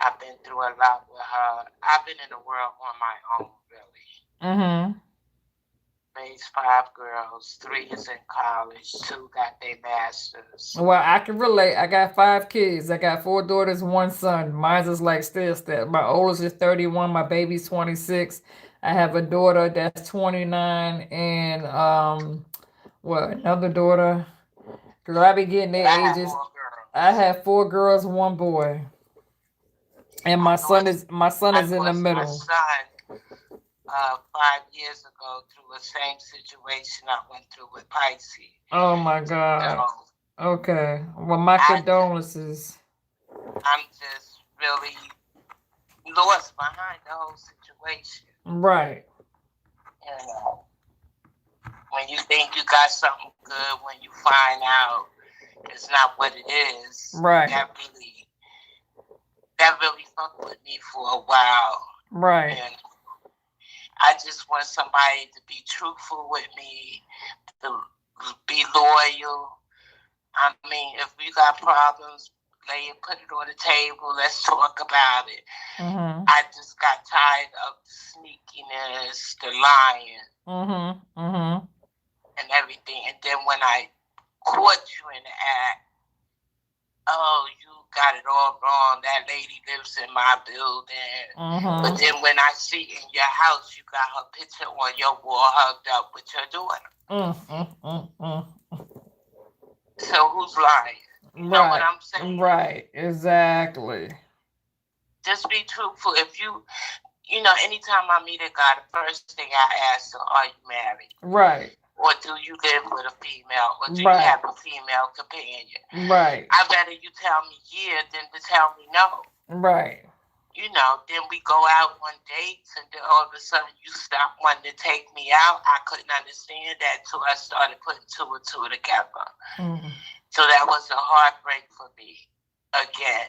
I've been through a lot with her. I've been in the world on my own, really. raised 5 girls. 3 is in college. 2 got their masters. Well, I can relate. I got 5 kids. I got 4 daughters, 1 son. Mine's is like still step. My oldest is 31. My baby's 26. I have a daughter that's 29, and another daughter. Cause I be getting their I have ages. 4 I girls. have 4 girls, 1 boy, and I my son lost is my son I is in the lost my middle. son 5 years ago through the same situation I went through with Pisces. Oh my God. So Okay. Well, my I condolences. I'm just really lost behind the whole situation. Right. You know, when you think you got something good, when you find out it's not what it is, Right. that really fucked with me for a while. Right. And I just want somebody to be truthful with me, to be loyal. I mean, if we got problems, lay it, put it on the table. Let's talk about it. Mhm. I just got tired of the sneakiness, the lying, Mhm. Mhm. and everything. And then when I caught you in the act, oh, you got it all wrong. That lady lives in my building. But then when I see in your house, you got her picture on your wall hugged up with your daughter. So who's lying? You know what I'm saying? Right. Exactly. Just be truthful. If you know, anytime I meet a guy, the first thing I ask her, are you married? Right. Or do you live with a female? Or do you have a female companion? Right. I'd rather you tell me yeah than to tell me no. Right. You know, then we go out on dates and then all of a sudden you stop wanting to take me out. I couldn't understand that till I started putting 2 and 2 together. Mhm. So that was a heartbreak for me again.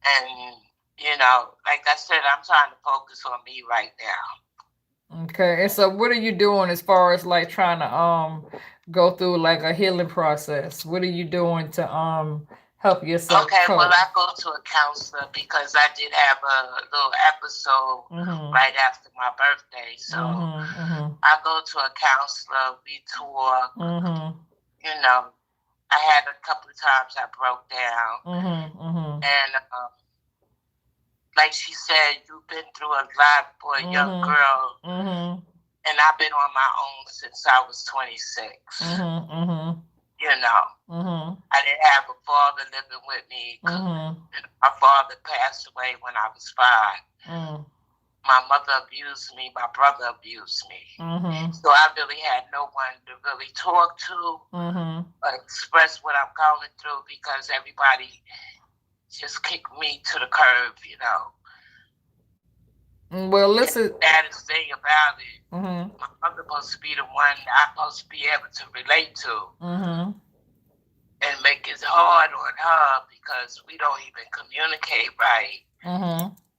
And, you know, like I said, I'm trying to focus on me right now. Okay. And so what are you doing as far as like trying to go through like a healing process? What are you doing to help yourself Okay, cope? well, I go to a counselor because I did have a little episode right after my birthday. So I go to a counselor, we talk. You know, I had a couple of times I broke down. And like she said, you've been through a lot for a young girl. And I've been on my own since I was 26. You know, I didn't have a father living with me. My father passed away when I was 5. My mother abused me. My brother abused me. So I really had no one to really talk to or express what I'm going through because everybody just kicked me to the curb, you know. Well, listen. And the saddest thing about it, my mother's supposed to be the one I'm supposed to be able to relate to. And make it hard on her because we don't even communicate right.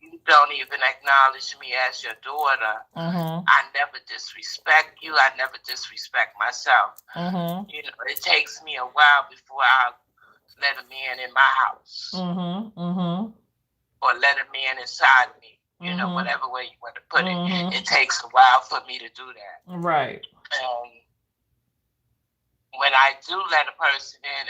You don't even acknowledge me as your daughter. I never disrespect you. I never disrespect myself. You know, it takes me a while before I let a man in my house. Or let a man inside me. You know, whatever way you want to put it. It takes a while for me to do that. Right. When I do let a person in,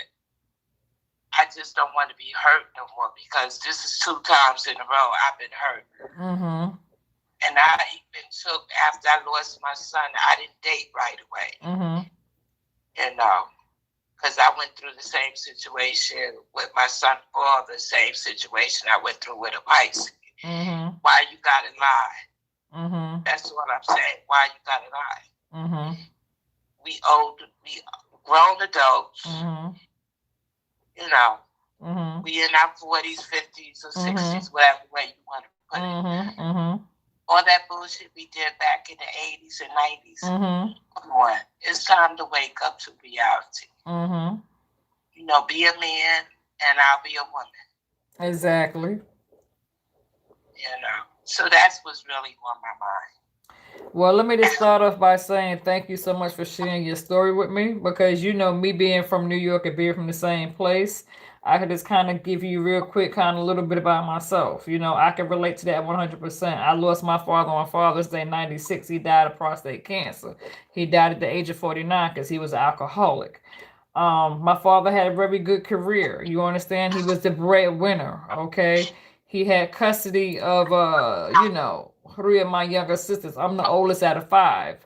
I just don't want to be hurt no more because this is 2 times in a row I've been hurt. And I even took, after I lost my son, I didn't date right away. You know, because I went through the same situation with my son's father, same situation I went through with a Pisces. Why you gotta lie? That's what I'm saying. Why you gotta lie? We grown adults. You know, we in our 40s, 50s, or 60s, whatever way you want to put it. All that bullshit we did back in the 80s and 90s. Come on, it's time to wake up to reality. You know, be a man and I'll be a woman. Exactly. You know, so that's what's really on my mind. Well, let me just start off by saying thank you so much for sharing your story with me because you know me being from New York and being from the same place, I could just kind of give you real quick, kind of a little bit about myself. I can relate to that 100%. I lost my father on Father's Day '96. He died of prostate cancer. He died at the age of 49 because he was an alcoholic. My father had a very good career. You understand? He was the breadwinner. Okay, he had custody of three of my younger sisters. I'm the oldest out of five.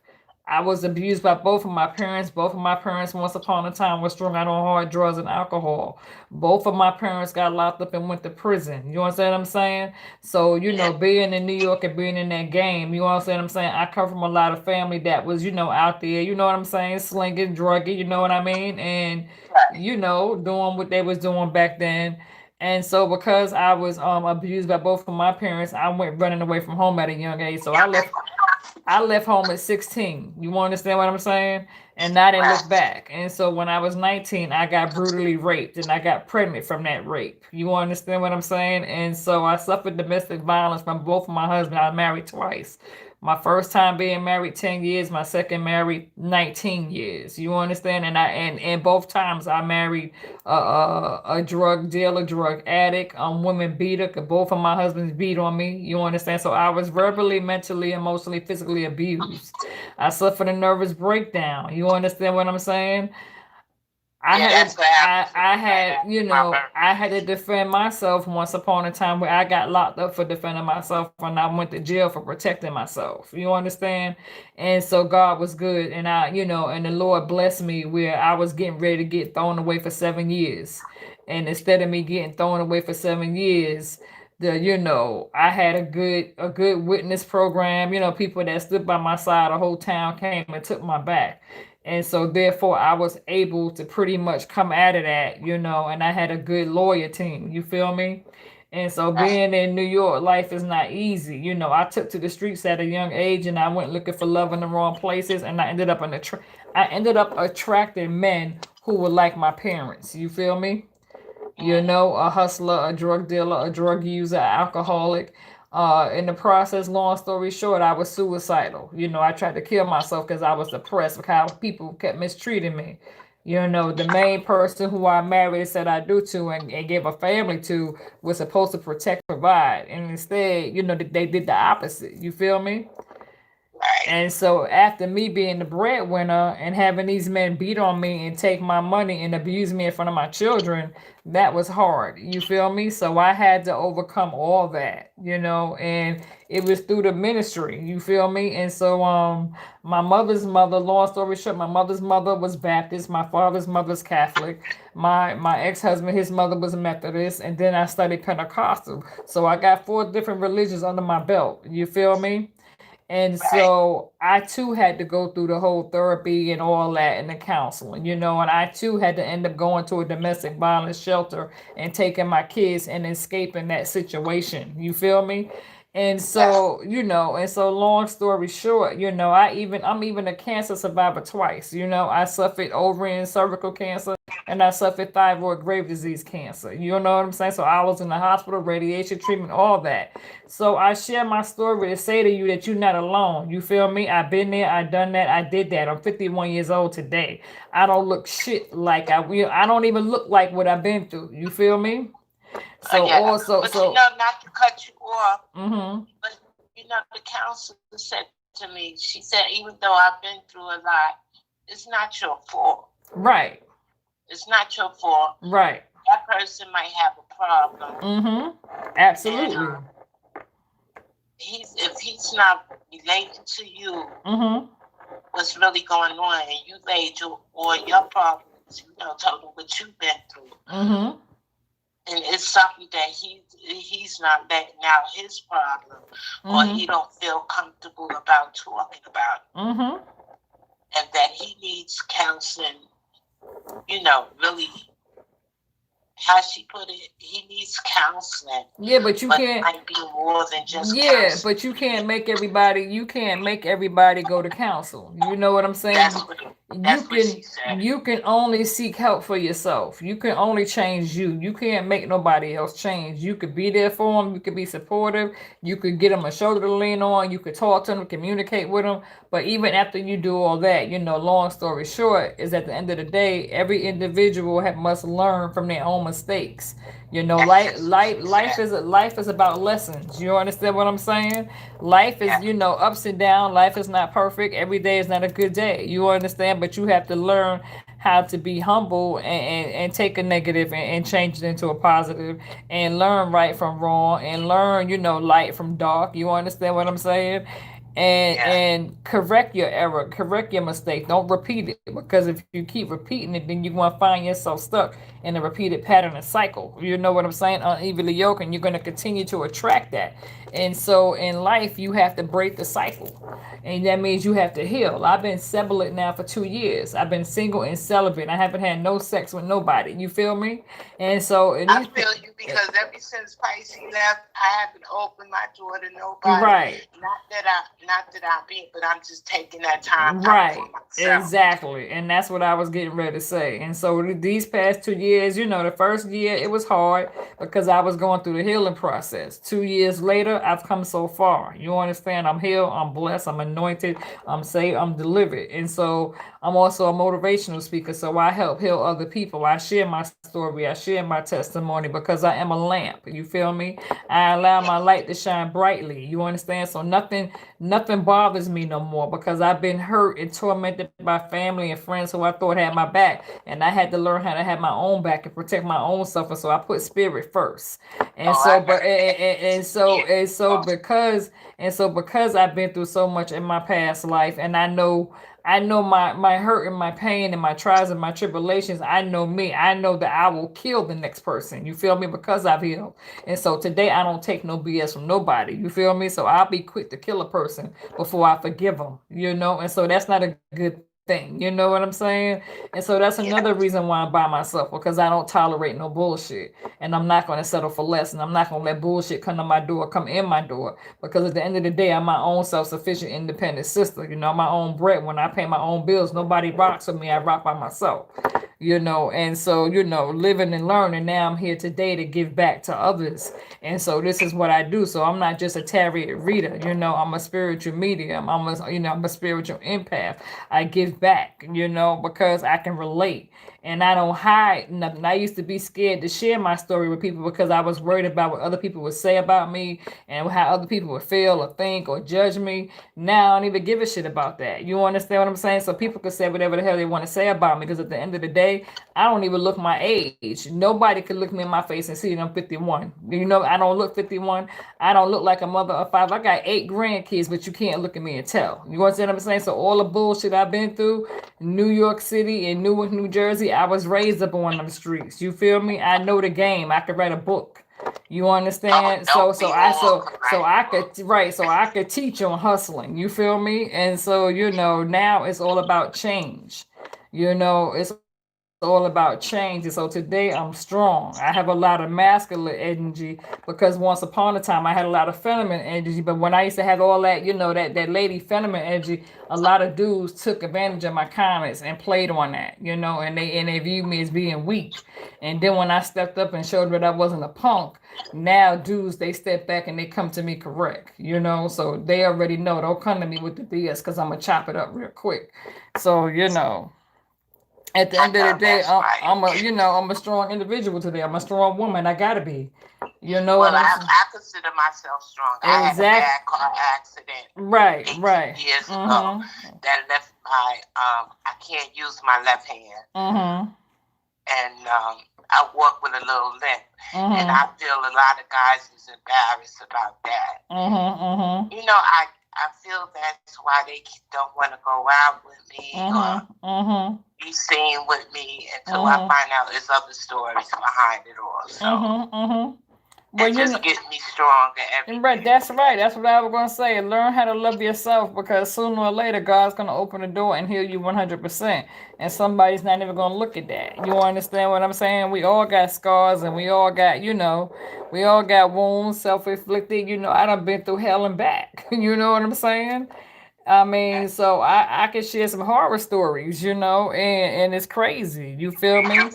I was abused by both of my parents. Both of my parents, once upon a time, were strung out on hard drugs and alcohol. Both of my parents got locked up and went to prison. You understand what I'm saying? So, being in New York and being in that game, you understand what I'm saying? I come from a lot of family that was, out there, you know what I'm saying? Slinging, drugging, you know what I mean? And, doing what they was doing back then. And so because I was abused by both of my parents, I went running away from home at a young age. So I left home at 16. You understand what I'm saying? And I didn't look back. And so when I was 19, I got brutally raped and I got pregnant from that rape. You understand what I'm saying? And so I suffered domestic violence from both of my husbands. I was married twice. My first time being married 10 years, my second married 19 years. You understand? And both times I married a drug dealer, drug addict, women beater. 'Cause both of my husbands beat on me. You understand? So I was verbally, mentally, emotionally, physically abused. I suffered a nervous breakdown. You understand what I'm saying? I had to defend myself once upon a time where I got locked up for defending myself and I went to jail for protecting myself. You understand? And so God was good and and the Lord blessed me where I was getting ready to get thrown away for 7 years. And instead of me getting thrown away for 7 years, I had a good witness program, people that stood by my side, the whole town came and took my back. And so therefore I was able to pretty much come out of that, and I had a good lawyer team. You feel me? And so being in New York, life is not easy. I took to the streets at a young age and I went looking for love in the wrong places and I ended up attracting men who were like my parents. You feel me? A hustler, a drug dealer, a drug user, alcoholic. In the process, long story short, I was suicidal. I tried to kill myself because I was depressed with how people kept mistreating me. The main person who I married and said I do to and gave a family to was supposed to protect, provide. And instead, they did the opposite. You feel me? And so after me being the breadwinner and having these men beat on me and take my money and abuse me in front of my children, that was hard. You feel me? So I had to overcome all that, and it was through the ministry. You feel me? And so my mother's mother, long story short, my mother's mother was Baptist, my father's mother's Catholic, my ex-husband, his mother was Methodist, and then I studied Pentecostal. So I got 4 different religions under my belt. You feel me? And so I too had to go through the whole therapy and all that and the counseling, and I too had to end up going to a domestic violence shelter and taking my kids and escaping that situation. You feel me? And so, long story short, I'm even a cancer survivor twice. I suffered ovarian and cervical cancer and I suffered thyroid grave disease cancer. You know what I'm saying? So I was in the hospital, radiation treatment, all that. So I share my story to say to you that you're not alone. You feel me? I've been there, I've done that, I did that. I'm 51 years old today. I don't look shit like I don't even look like what I've been through. You feel me? So also, but not to cut you off, but the counselor said to me, she said, even though I've been through a lot, it's not your fault. Right. It's not your fault. Right. That person might have a problem. Absolutely. And, if he's not related to you, what's really going on, and you laid all your problems, told him what you've been through. And it's something that he's not letting out his problem, or he don't feel comfortable about talking about, and that he needs counseling. Really, how she put it, he needs counseling. Yeah, but you can't. It might be more than just counseling. But you can't make everybody. You can't make everybody go to counsel. You know what I'm saying? That's what she said. You can only seek help for yourself. You can only change you. You can't make nobody else change. You could be there for them. You could be supportive. You could get them a shoulder to lean on. You could talk to them, communicate with them. But even after you do all that, long story short, is at the end of the day, every individual must learn from their own mistakes. You know, That's just what she said. life is about lessons. You understand what I'm saying? Life is, Yeah. you know, ups and downs. Life is not perfect. Every day is not a good day. You understand? But you have to learn how to be humble and take a negative and change it into a positive and learn right from wrong and learn, you know, light from dark. You understand what I'm saying? Yeah. And correct your error, correct your mistake. Don't repeat it, because if you keep repeating it, then you're going to find yourself stuck in a repeated pattern and cycle. You know what I'm saying? Unevenly yoked, and you're going to continue to attract that. And so in life, you have to break the cycle, and that means you have to heal. I've been celibate now for 2 years. I've been single and celibate. I haven't had no sex with nobody. You feel me? And so in I these, feel you because ever since Pisces left, I haven't opened my door to nobody. right. Not that I'm being, but I'm just taking that time out for Right, myself. exactly. And that's what I was getting ready to say. And so these past 2 years, you know, the first year it was hard because I was going through the healing process. 2 years later, I've come so far. You understand? I'm healed, I'm blessed, I'm anointed, I'm saved, I'm delivered. And so I'm also a motivational speaker. So I help heal other people. I share my story, I share my testimony because I am a lamp. You feel me? I allow my light to shine brightly. You understand? So nothing bothers me no more because I've been hurt and tormented by family and friends who I thought had my back, and I had to learn how to have my own back and protect my own self. And so I put spirit first. And Oh, so, I but got that. and so because I've been through so much in my past life, and I know my hurt and my pain and my trials and my tribulations. I know me. I know that I will kill the next person. You feel me? Because I've healed. And so today I don't take no BS from nobody. You feel me? So I'll be quick to kill a person before I forgive them. You know, and so that's not a good thing. You know what I'm saying? And so that's another Yeah. reason why I'm by myself, because I don't tolerate no bullshit, and I'm not going to settle for less, and I'm not going to let bullshit come to my door, come in my door, because at the end of the day, I'm my own self-sufficient, independent sister. You know, my own bread. When I pay my own bills, nobody rocks with me. I rock by myself. You know, and so, you know, living and learning, now I'm here today to give back to others. And so this is what I do. So I'm not just a tarot reader, you know, I'm a spiritual medium. I'm a spiritual empath. I give back, you know, because I can relate and I don't hide nothing. I used to be scared to share my story with people because I was worried about what other people would say about me and how other people would feel or think or judge me. Now I don't even give a shit about that. You understand what I'm saying? So people can say whatever the hell they want to say about me, because at the end of the day, I don't even look my age. Nobody can look me in my face and see that I'm 51. You know, I don't look 51. I don't look like a mother of five. I got 8 grandkids, but you can't look at me and tell. You understand what I'm saying? So all the bullshit I've been through, New York City and Newark, New Jersey, I was raised up on them streets. You feel me? I know the game. I could write a book. You Oh, understand? don't be all So correct. I could, right, so I could teach on hustling. You feel me? And so, you know, now it's all about change. You know, it's all about change. And so today I'm strong. I have a lot of masculine energy because once upon a time I had a lot of feminine energy. But when I used to have all that, you know, that lady feminine energy, a lot of dudes took advantage of my kindness and played on that, you know, and they viewed me as being weak. And then when I stepped up and showed that I wasn't a punk, now dudes they step back and they come to me correct, you know. So they already know, don't come to me with the BS because I'm gonna chop it up real quick. So you know, at the I end of the know day, that's right. I'm a strong individual today. I'm a strong woman. I gotta be. You know what Well, I'm I, saying? I consider myself strong. I had a Exact. bad car accident Right. 18 Right. years ago Mhm. that left I can't use my left hand. Mhm. And I walk with a little limp. And Mhm. I feel a lot of guys is embarrassed about that. Mhm. Mhm. You know, I feel that's why they don't want to go out with me or Mhm. Mhm. be seen with me until I Mhm. find out there's other stories behind it all. So Mhm. Mhm. Well, it you just know. gets me stronger every Right, day. that's right. That's what I was gonna say. Learn how to love yourself, because sooner or later God's gonna open the door and heal you 100%. And somebody's not even gonna look at that. You understand what I'm saying? We all got scars and we all got, you know, we all got wounds, self-inflicted. You know, I done been through hell and back. You know what I'm saying? I mean, so I can share some horror stories, you know, and it's crazy. You feel me?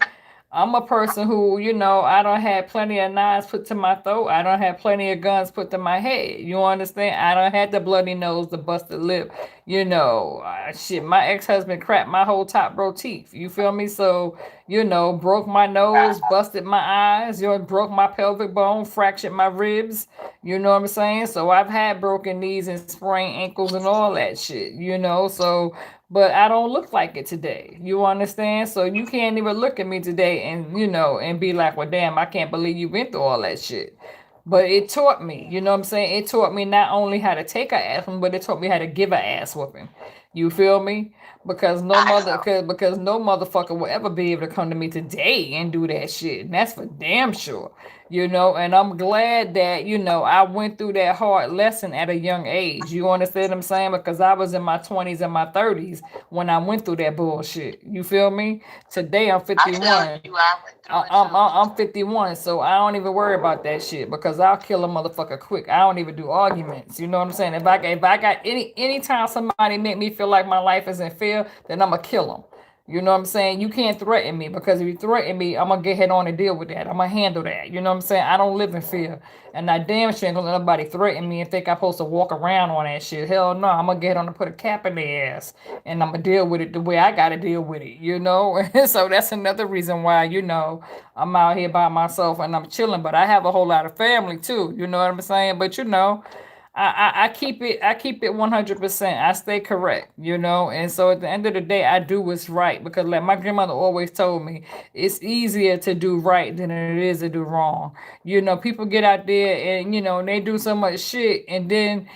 I'm a person who, I don't have plenty of knives put to my throat. I don't have plenty of guns put to my head. You understand? I don't have the bloody nose, the busted lip. Shit, my ex-husband cracked my whole top row teeth. You feel me? So, broke my nose, busted my eyes, broke my pelvic bone, fractured my ribs. You know what I'm saying? So I've had broken knees and sprained ankles and all that shit. So but I don't look like it today. You understand? So you can't even look at me today and be like, well, damn, I can't believe you went through all that shit. But it taught me, you know what I'm saying? It taught me not only how to take a ass whooping, but it taught me how to give a ass whooping. You feel me? Because no motherfucker will ever be able to come to me today and do that shit. And that's for damn sure. And I'm glad that, I went through that hard lesson at a young age. You understand what I'm saying? Because I was in my 20s and my 30s when I went through that bullshit. You feel me? Today I'm 51. I'm 51, so I don't even worry about that shit because I'll kill a motherfucker quick. I don't even do arguments. You know what I'm saying? If I got anytime somebody make me feel like my life is in fear, then I'ma kill them. You know what I'm saying? You can't threaten me because if you threaten me, I'm gonna get head on and deal with that. I'm gonna handle that. You know what I'm saying? I don't live in fear. And I damn sure ain't gonna let nobody threaten me and think I'm supposed to walk around on that shit. Hell no, I'm gonna get on and put a cap in their ass. And I'm gonna deal with it the way I gotta deal with it. So that's another reason why, I'm out here by myself and I'm chilling. But I have a whole lot of family too. You know what I'm saying? But I keep it 100%. I stay correct, and so at the end of the day, I do what's right because like my grandmother always told me, it's easier to do right than it is to do wrong. People get out there and and they do so much shit, and then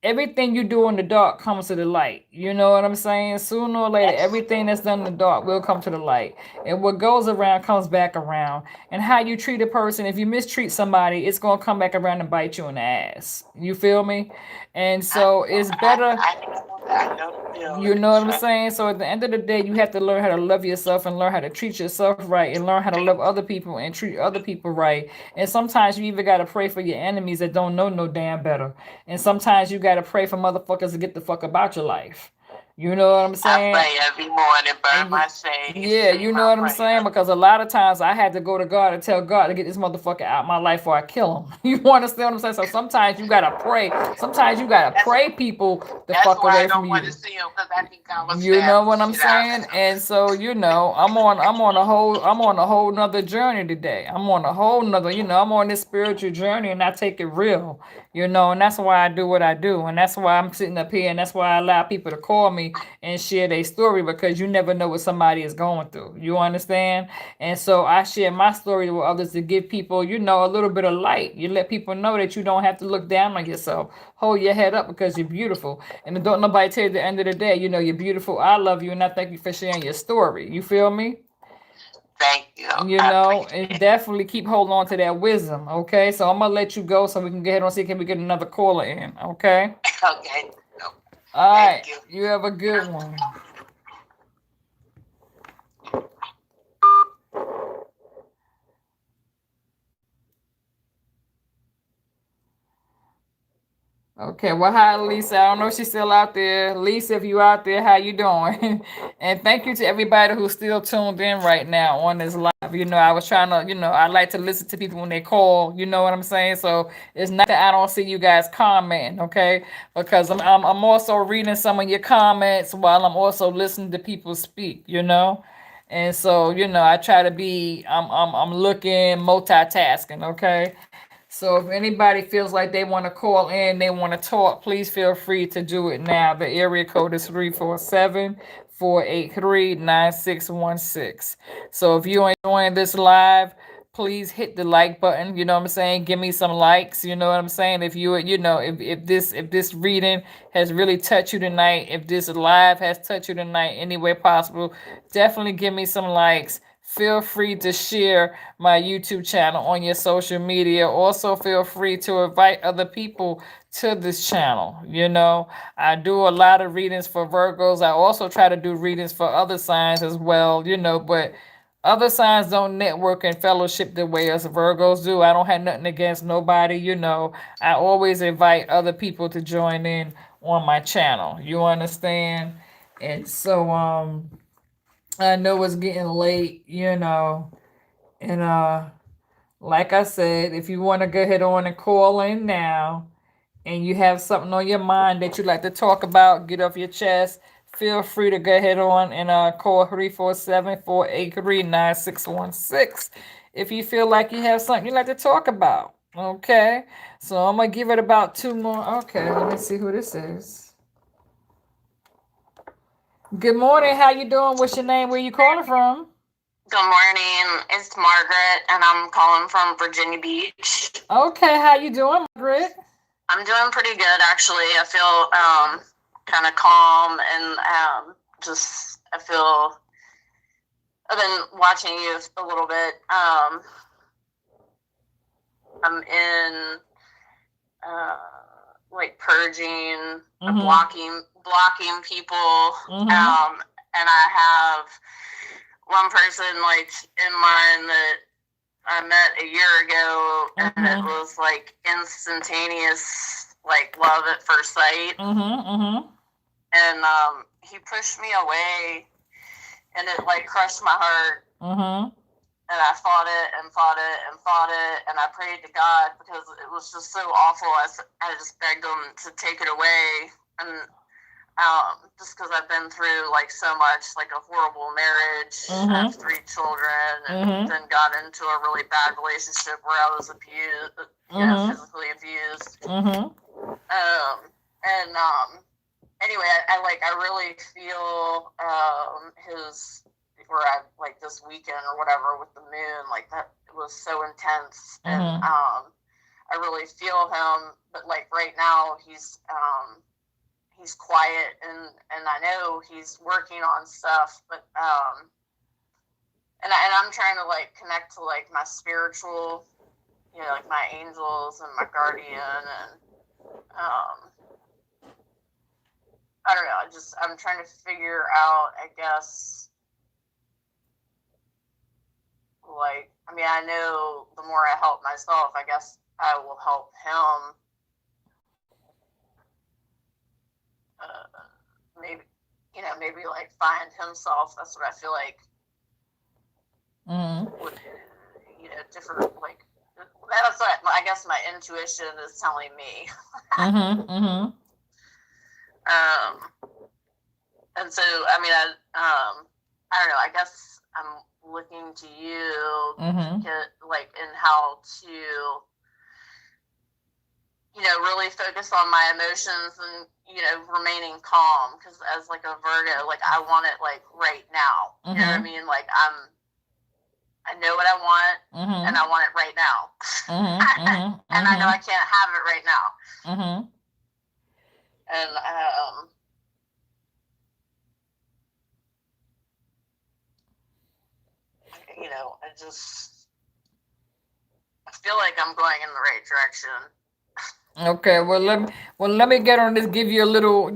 everything you do in the dark comes to the light. You know what I'm saying? Sooner or later, everything that's done in the dark will come to the light. And what goes around comes back around. And how you treat a person, if you mistreat somebody, it's going to come back around and bite you in the ass. You feel me? And so it's better. You know what I'm saying? So at the end of the day, you have to learn how to love yourself and learn how to treat yourself right and learn how to love other people and treat other people right. And sometimes you even got to pray for your enemies that don't know no damn better. And sometimes you got to pray for motherfuckers to get the fuck about your life. You know what I'm saying? I pray every morning, burn my sage. Yeah, you know what I'm saying? Because a lot of times I had to go to God and tell God to get this motherfucker out my life or I kill him. You understand what I'm saying? So sometimes you gotta pray. Sometimes you gotta pray people the fuck away from you. Want to see him because I think I was You know what I'm saying? And so I'm on a whole nother journey today. I'm on a whole nother, I'm on this spiritual journey and I take it real. And that's why I do what I do. And that's why I'm sitting up here and that's why I allow people to call me and share their story because you never know what somebody is going through. You understand? And so I share my story with others to give people, a little bit of light. You let people know that you don't have to look down on yourself. Hold your head up because you're beautiful. And don't nobody tell you at the end of the day, you're beautiful. I love you and I thank you for sharing your story. You feel me? Thank you. And definitely keep holding on to that wisdom. Okay. So I'm gonna let you go so we can get ahead and see can we get another caller in. Okay. Okay. All right. You have a good one. Okay, well, hi, Lisa. I don't know if she's still out there. Lisa, if you out there, how you doing? And thank you to everybody who's still tuned in right now on this live. I was trying to, I like to listen to people when they call. You know what I'm saying? So it's not that I don't see you guys commenting, okay? Because I'm also reading some of your comments while I'm also listening to people speak. And so, I try to be, I'm looking, multitasking, okay? So if anybody feels like they want to call in, they want to talk, please feel free to do it now. The area code is 347-483-9616. So if you enjoying this live, please hit the like button. You know what I'm saying? Give me some likes. You know what I'm saying? If if this reading has really touched you tonight, if this live has touched you tonight any way possible, definitely give me some likes. Feel free to share my YouTube channel on your social media. Also, feel free to invite other people to this channel. I do a lot of readings for Virgos. I also try to do readings for other signs as well, but other signs don't network and fellowship the way us Virgos do. I don't have nothing against nobody. I always invite other people to join in on my channel. You understand? And so, I know it's getting late. And like I said, if you want to go ahead on and call in now, and you have something on your mind that you'd like to talk about, get off your chest, feel free to go ahead on and call 347-483-9616 if you feel like you have something you'd like to talk about. Okay, so I'm gonna give it about two more. Okay, let me see who this is. Good morning. How you doing? What's your name? Where you calling from? Good morning. It's Margaret, and I'm calling from Virginia Beach. Okay, how you doing, Margaret? I'm doing pretty good, actually. I feel kind of calm, and just I feel I've been watching you a little bit. I'm in like purging, blocking people, and I have one person like in mind that I met a year ago, and it was like instantaneous, like love at first sight. And he pushed me away, and it like crushed my heart. And I fought it and fought it and fought it, and I prayed to God because it was just so awful. I just begged him to take it away, and just because I've been through like so much, like a horrible marriage. I have 3 children, and then got into a really bad relationship where I was abused, physically abused. Anyway, I really feel his, where I like this weekend or whatever with the moon, like that it was so intense, and I really feel him, but like right now he's quiet, and I know he's working on stuff, but and I'm trying to like connect to like my spiritual, like my angels and my guardian, and I don't know, I'm trying to figure out, I guess, like, I mean, I know the more I help myself, I guess I will help him. Maybe like find himself. That's what I feel like. Would, different, like, that's what I guess my intuition is telling me. And so, I mean, I don't know, I guess I'm looking to you to get, like, in how to, really focus on my emotions and, remaining calm, because as, like, a Virgo, like, I want it, like, right now. You know what I mean? Like, I know what I want, and I want it right now. And I know I can't have it right now. And, I feel like I'm going in the right direction. Okay, let me get on this. Give you a little,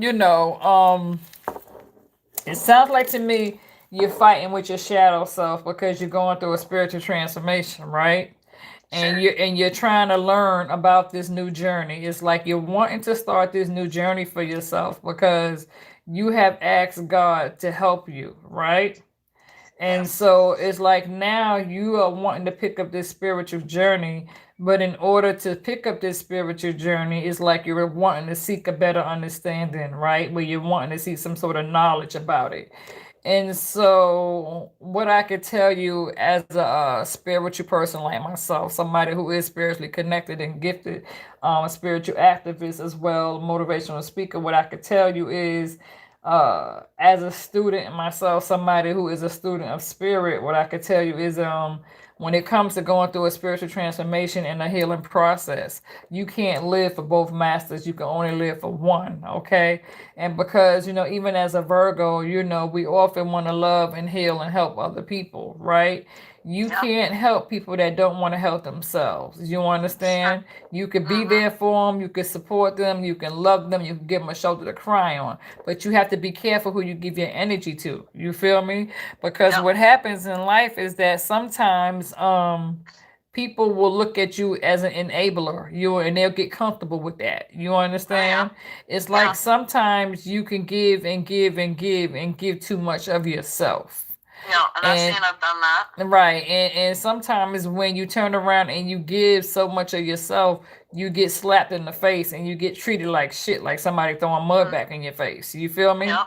it sounds like to me you're fighting with your shadow self because you're going through a spiritual transformation, right? And you're trying to learn about this new journey. It's like you're wanting to start this new journey for yourself because you have asked God to help you, right? And so it's like now you are wanting to pick up this spiritual journey, but in order to pick up this spiritual journey, it's like you're wanting to seek a better understanding, right? Where you're wanting to see some sort of knowledge about it. And so, what I could tell you as a spiritual person like myself, somebody who is spiritually connected and gifted, a spiritual activist as well, motivational speaker, what I could tell you is, as a student myself, somebody who is a student of spirit, what I could tell you is, when it comes to going through a spiritual transformation and a healing process, you can't live for both masters. You can only live for one, okay? And because, even as a Virgo, we often want to love and heal and help other people, right? You can't help people that don't want to help themselves. You understand? You could be there for them, you could support them, you can love them, you can give them a shoulder to cry on. But you have to be careful who you give your energy to. You feel me? Because what happens in life is that sometimes people will look at you as an enabler, and they'll get comfortable with that. You understand? It's like sometimes you can give and give and give and give too much of yourself. Yeah, and And I've done that. right, and sometimes when you turn around and you give so much of yourself, you get slapped in the face and you get treated like shit, like somebody throwing mud Mm, back in your face. You feel me? yeah,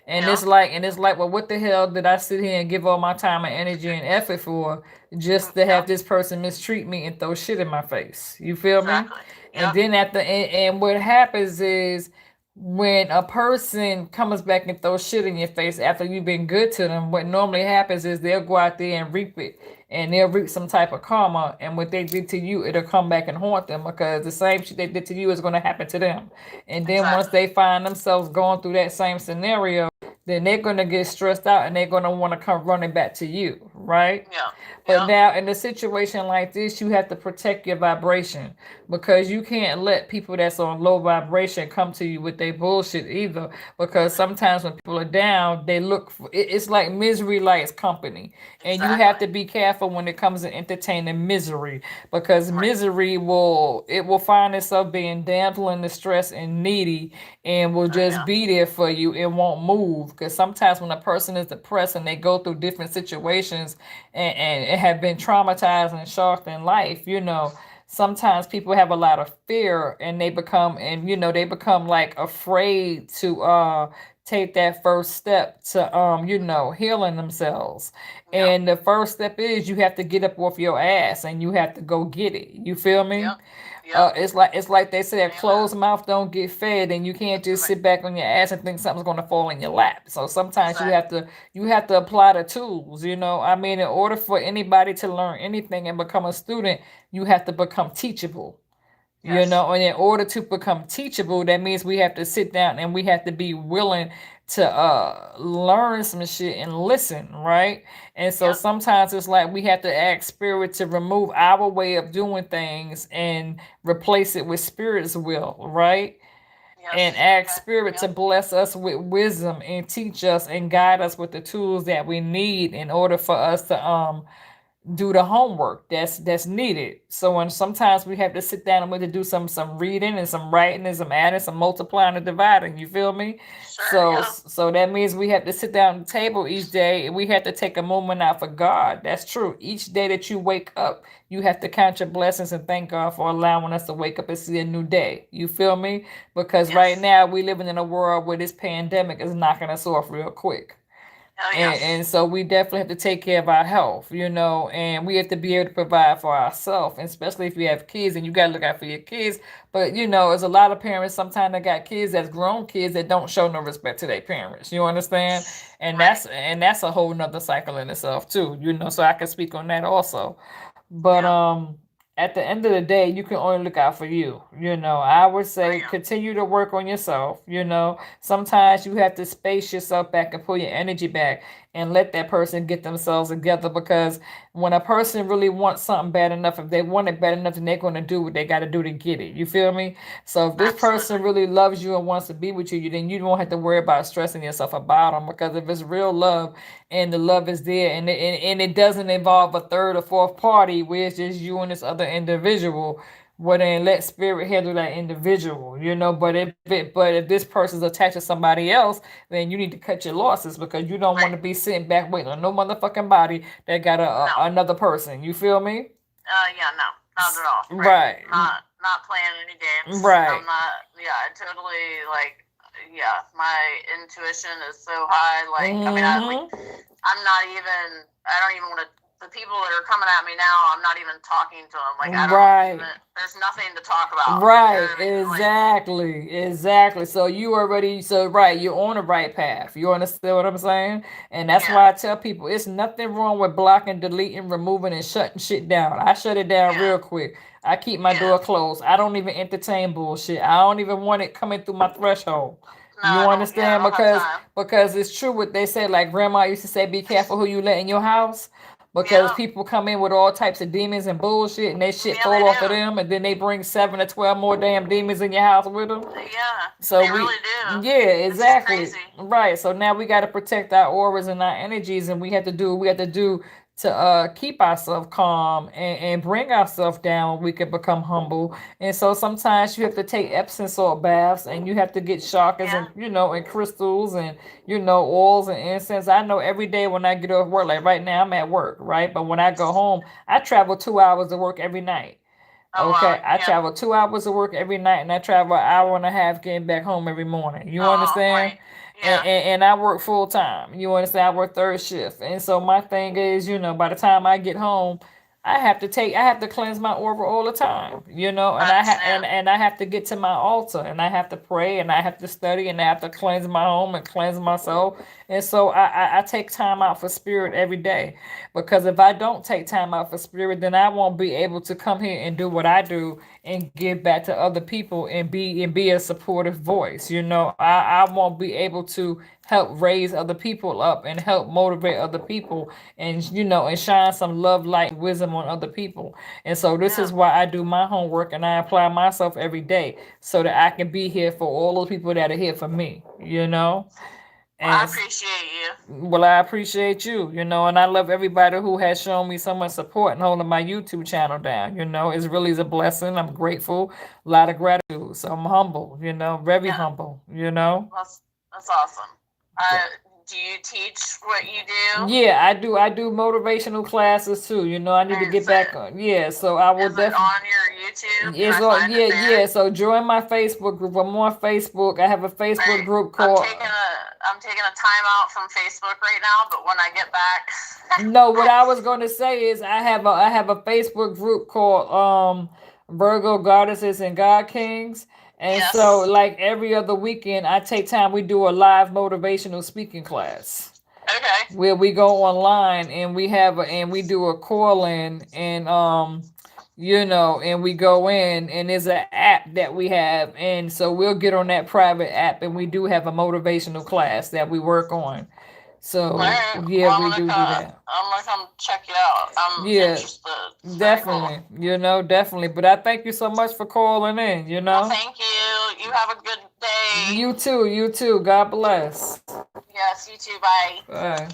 And yeah, it's like, well, what the hell did I sit here and give all my time and energy and effort for just to yeah, have this person mistreat me and throw shit in my face? You feel me? exactly. And Yep, then and what happens is when a person comes back and throws shit in your face after you've been good to them, what normally happens is they'll go out there and reap it, and they'll reap some type of karma, and what they did to you, it'll come back and haunt them because the same shit they did to you is going to happen to them. And then once exactly. they find themselves going through that same scenario, then they're going to get stressed out and they're going to want to come running back to you, right? Yeah, But yeah, now, in a situation like this, you have to protect your vibration because you can't let people that's on low vibration come to you with their bullshit either. Because sometimes when people are down, they look for it's like misery likes company, and you exactly. have to be careful when it comes to entertaining misery because Right. misery will find itself being damsel distress and needy and will Oh just yeah. be there for you. It won't move because sometimes when a person is depressed and they go through different situations and have been traumatized and shocked in life, sometimes people have a lot of fear and they become like afraid to take that first step to healing themselves. Yep. And the first step is you have to get up off your ass and you have to go get it. You feel me? Yep. Yep. It's like they say a Amen. closed mouth don't get fed, and you can't just Right. sit back on your ass and think something's gonna fall in your lap. So sometimes you have Exactly. to you have to apply the tools. I mean, in order for anybody to learn anything and become a student, you have to become teachable. Yes. And in order to become teachable, that means we have to sit down and we have to be willing to learn some shit and listen, right? And so Yep. sometimes it's like we have to ask spirit to remove our way of doing things and replace it with spirit's will, right? And Yes. ask Okay. spirit to Yep. bless us with wisdom and teach us and guide us with the tools that we need in order for us to do the homework that's needed. So when sometimes we have to sit down and we have to do some reading and some writing and some adding, some multiplying and dividing. You feel me? Sure. So Yeah. so that means we have to sit down at the table each day and we have to take a moment out for God. That's true. Each day that you wake up, you have to count your blessings and thank God for allowing us to wake up and see a new day. You feel me? Because right Yes. now we living in a world where this pandemic is knocking us off real quick. Oh And, yes. and so we definitely have to take care of our health, and we have to be able to provide for ourselves, especially if you have kids and you got to look out for your kids. But, there's a lot of parents sometimes that got kids that's grown kids that don't show no respect to their parents. You understand? And Right. that's a whole nother cycle in itself too, so I can speak on that also. But Yeah. at the end of the day, you can only look out for you. I would Oh say yeah. continue to work on yourself. Sometimes you have to space yourself back and pull your energy back and let that person get themselves together because when a person really wants something bad enough, if they want it bad enough, then they're going to do what they got to do to get it. You feel me? So if this Absolutely. person really loves you and wants to be with you, then you don't have to worry about stressing yourself about them because if it's real love and the love is there and it doesn't involve a third or fourth party where it's just you and this other individual, well then let spirit handle that individual, but if this person's attached to somebody else, then you need to cut your losses because you don't want Right. to be sitting back waiting on no motherfucking body that got No. another person. You feel me? Yeah. No. Not at all. Right. Right. Not playing any games. Right. I'm not. Yeah. I totally like. Yeah. My intuition is so high. Like. I mean. Mm-hmm. I'm not even. I don't even want to. The people that are coming at me now, I'm not even talking to them. Like I don't even. Right. There's nothing to talk about. You know Right, what I mean? Like exactly. So right, you're on the right path. You understand what I'm saying? And that's yeah, why I tell people it's nothing wrong with blocking, deleting, removing, and shutting shit down. I shut it down yeah, real quick. I keep my yeah. door closed. I don't even entertain bullshit. I don't even want it coming through my threshold. No, You I don't. Yeah, I understand? don't have Because time. because it's true what they say. Like grandma used to say, "Be careful who you let in your house." Because Yeah, people come in with all types of demons and bullshit, and they shit yeah, fall they off of do. them, and then they bring 7 or 12 more damn demons in your house with them. Yeah, So they we, really do. yeah, It's just exactly, crazy. right. So now we got to protect our auras and our energies, and we have to do to keep ourselves calm and bring ourselves down. We can become humble. And so sometimes you have to take Epsom salt baths, and you have to get chakras Yeah. and and crystals and oils and incense. I know every day when I get off work, like right now I'm at work, right? But when I go home, I travel 2 hours to work every night. Oh wow. Okay, I Yeah. travel 2 hours to work every night, and I travel an hour and a half getting back home every morning. You Oh understand? right. And, Yeah. and, and I work full time. You understand? I work third shift, and so my thing is, by the time I get home, I have to cleanse my aura all the time. I And understand. and I have to get to my altar, and I have to pray, and I have to study, and I have to cleanse my home and cleanse myself. And so I take time out for spirit every day, because if I don't take time out for spirit, then I won't be able to come here and do what I do and give back to other people and be a supportive voice. I won't be able to help raise other people up and help motivate other people, and shine some love, light, wisdom on other people. And so this Yeah. is why I do my homework, and I apply myself every day so that I can be here for all those people that are here for me. Well, I And appreciate you. well, I appreciate you, and I love everybody who has shown me so much support and holding my YouTube channel down. It's really a blessing. I'm grateful, a lot of gratitude. So I'm humble, very Yeah. humble. That's awesome. Do you teach what you do? Yeah, I do motivational classes too. I need to get Is back it on. Yeah, so I will is it definitely. on your YouTube? Can It's I on, find it yeah, there? yeah. So join my Facebook group. I'm on Facebook. I have a All Facebook right. group called. I'm taking a time out from Facebook right now, but when I get back, No, what I was going to say is I have a Facebook group called Virgo Goddesses and God Kings. And so yes. like every other weekend I take time, we do a live motivational speaking class Okay. where we go online, and we do a call in, and and we go in, and there's an app that we have, and so we'll get on that private app, and we do have a motivational class that we work on. All So right. yeah, Well, we do that. I'm gonna come check it out. I'm Yeah, interested. It's very cool. definitely. Definitely. But I thank you so much for calling in. Well, thank you. You have a good day. You too, you too. God bless. Yes, you too. Bye. Bye.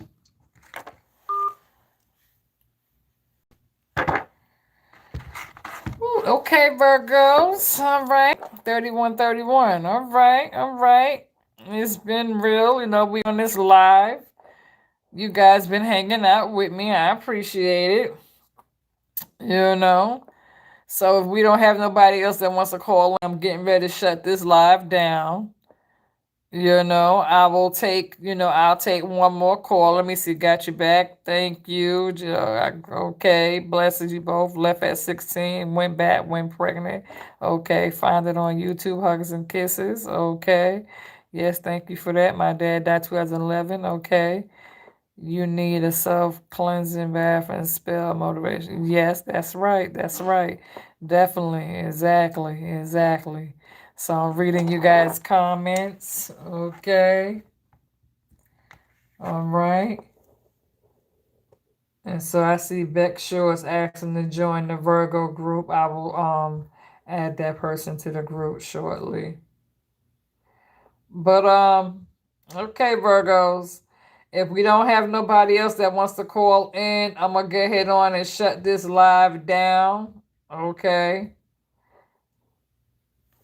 Ooh, okay, Virgos. All right. 3131. All right. All right. It's been real. We on this live. You guys been hanging out with me. I appreciate it. You know. So if we don't have nobody else that wants to call in, I'm getting ready to shut this live down. I'll take one more call. Let me see. Got you back. Thank you. Okay. Blesses you both. Left at 16. Went back. Went pregnant. Okay. Find it on YouTube. Hugs and kisses. Okay. Yes. Thank you for that. My dad died 2011. Okay. You need a self cleansing bath and spell motivation. Yes. That's right. That's right. Definitely. Exactly. Exactly. So I'm reading you guys' comments. Okay. All right. And so I see Beck Shaw is asking to join the Virgo group. I will add that person to the group shortly. But okay, Virgos. If we don't have nobody else that wants to call in, I'm gonna get ahead on and shut this live down. Okay.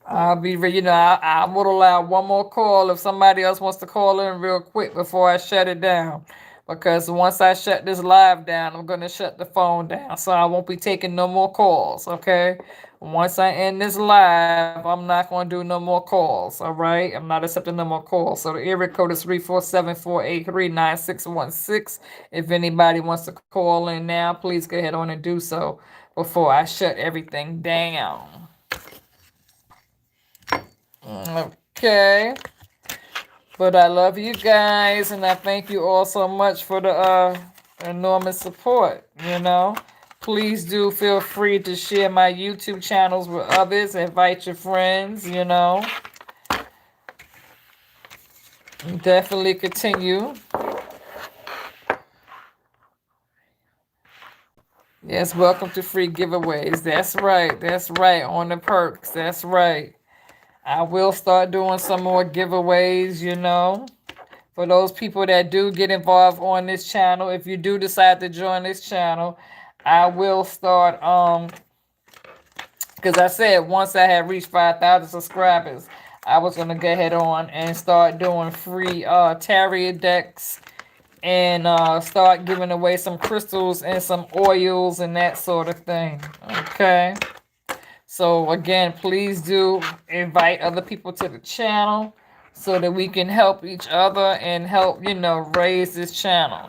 I'll be, I would allow one more call if somebody else wants to call in real quick before I shut it down. Because once I shut this live down, I'm going to shut the phone down. So I won't be taking no more calls, okay? Once I end this live, I'm not going to do no more calls, all right? I'm not accepting no more calls. So the area code is 347-483-9616. If anybody wants to call in now, please go ahead on and do so before I shut everything down. Okay. But I love you guys, and I thank you all so much for the enormous support. Please do feel free to share my YouTube channels with others. Invite your friends. Definitely continue. Yes, welcome to free giveaways. That's right. That's right. On the perks. That's right. I will start doing some more giveaways, for those people that do get involved on this channel. If you do decide to join this channel, I will start because I said once I had reached 5,000 subscribers, I was gonna go ahead on and start doing free tarot decks and start giving away some crystals and some oils and that sort of thing. Okay. So again, please do invite other people to the channel so that we can help each other and help, raise this channel.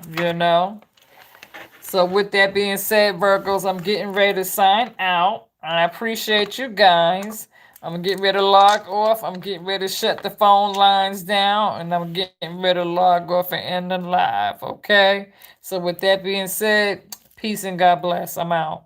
So with that being said, Virgos, I'm getting ready to sign out. I appreciate you guys. I'm getting ready to log off. I'm getting ready to shut the phone lines down, and I'm getting ready to log off and end the live, okay? So with that being said, peace and God bless. I'm out.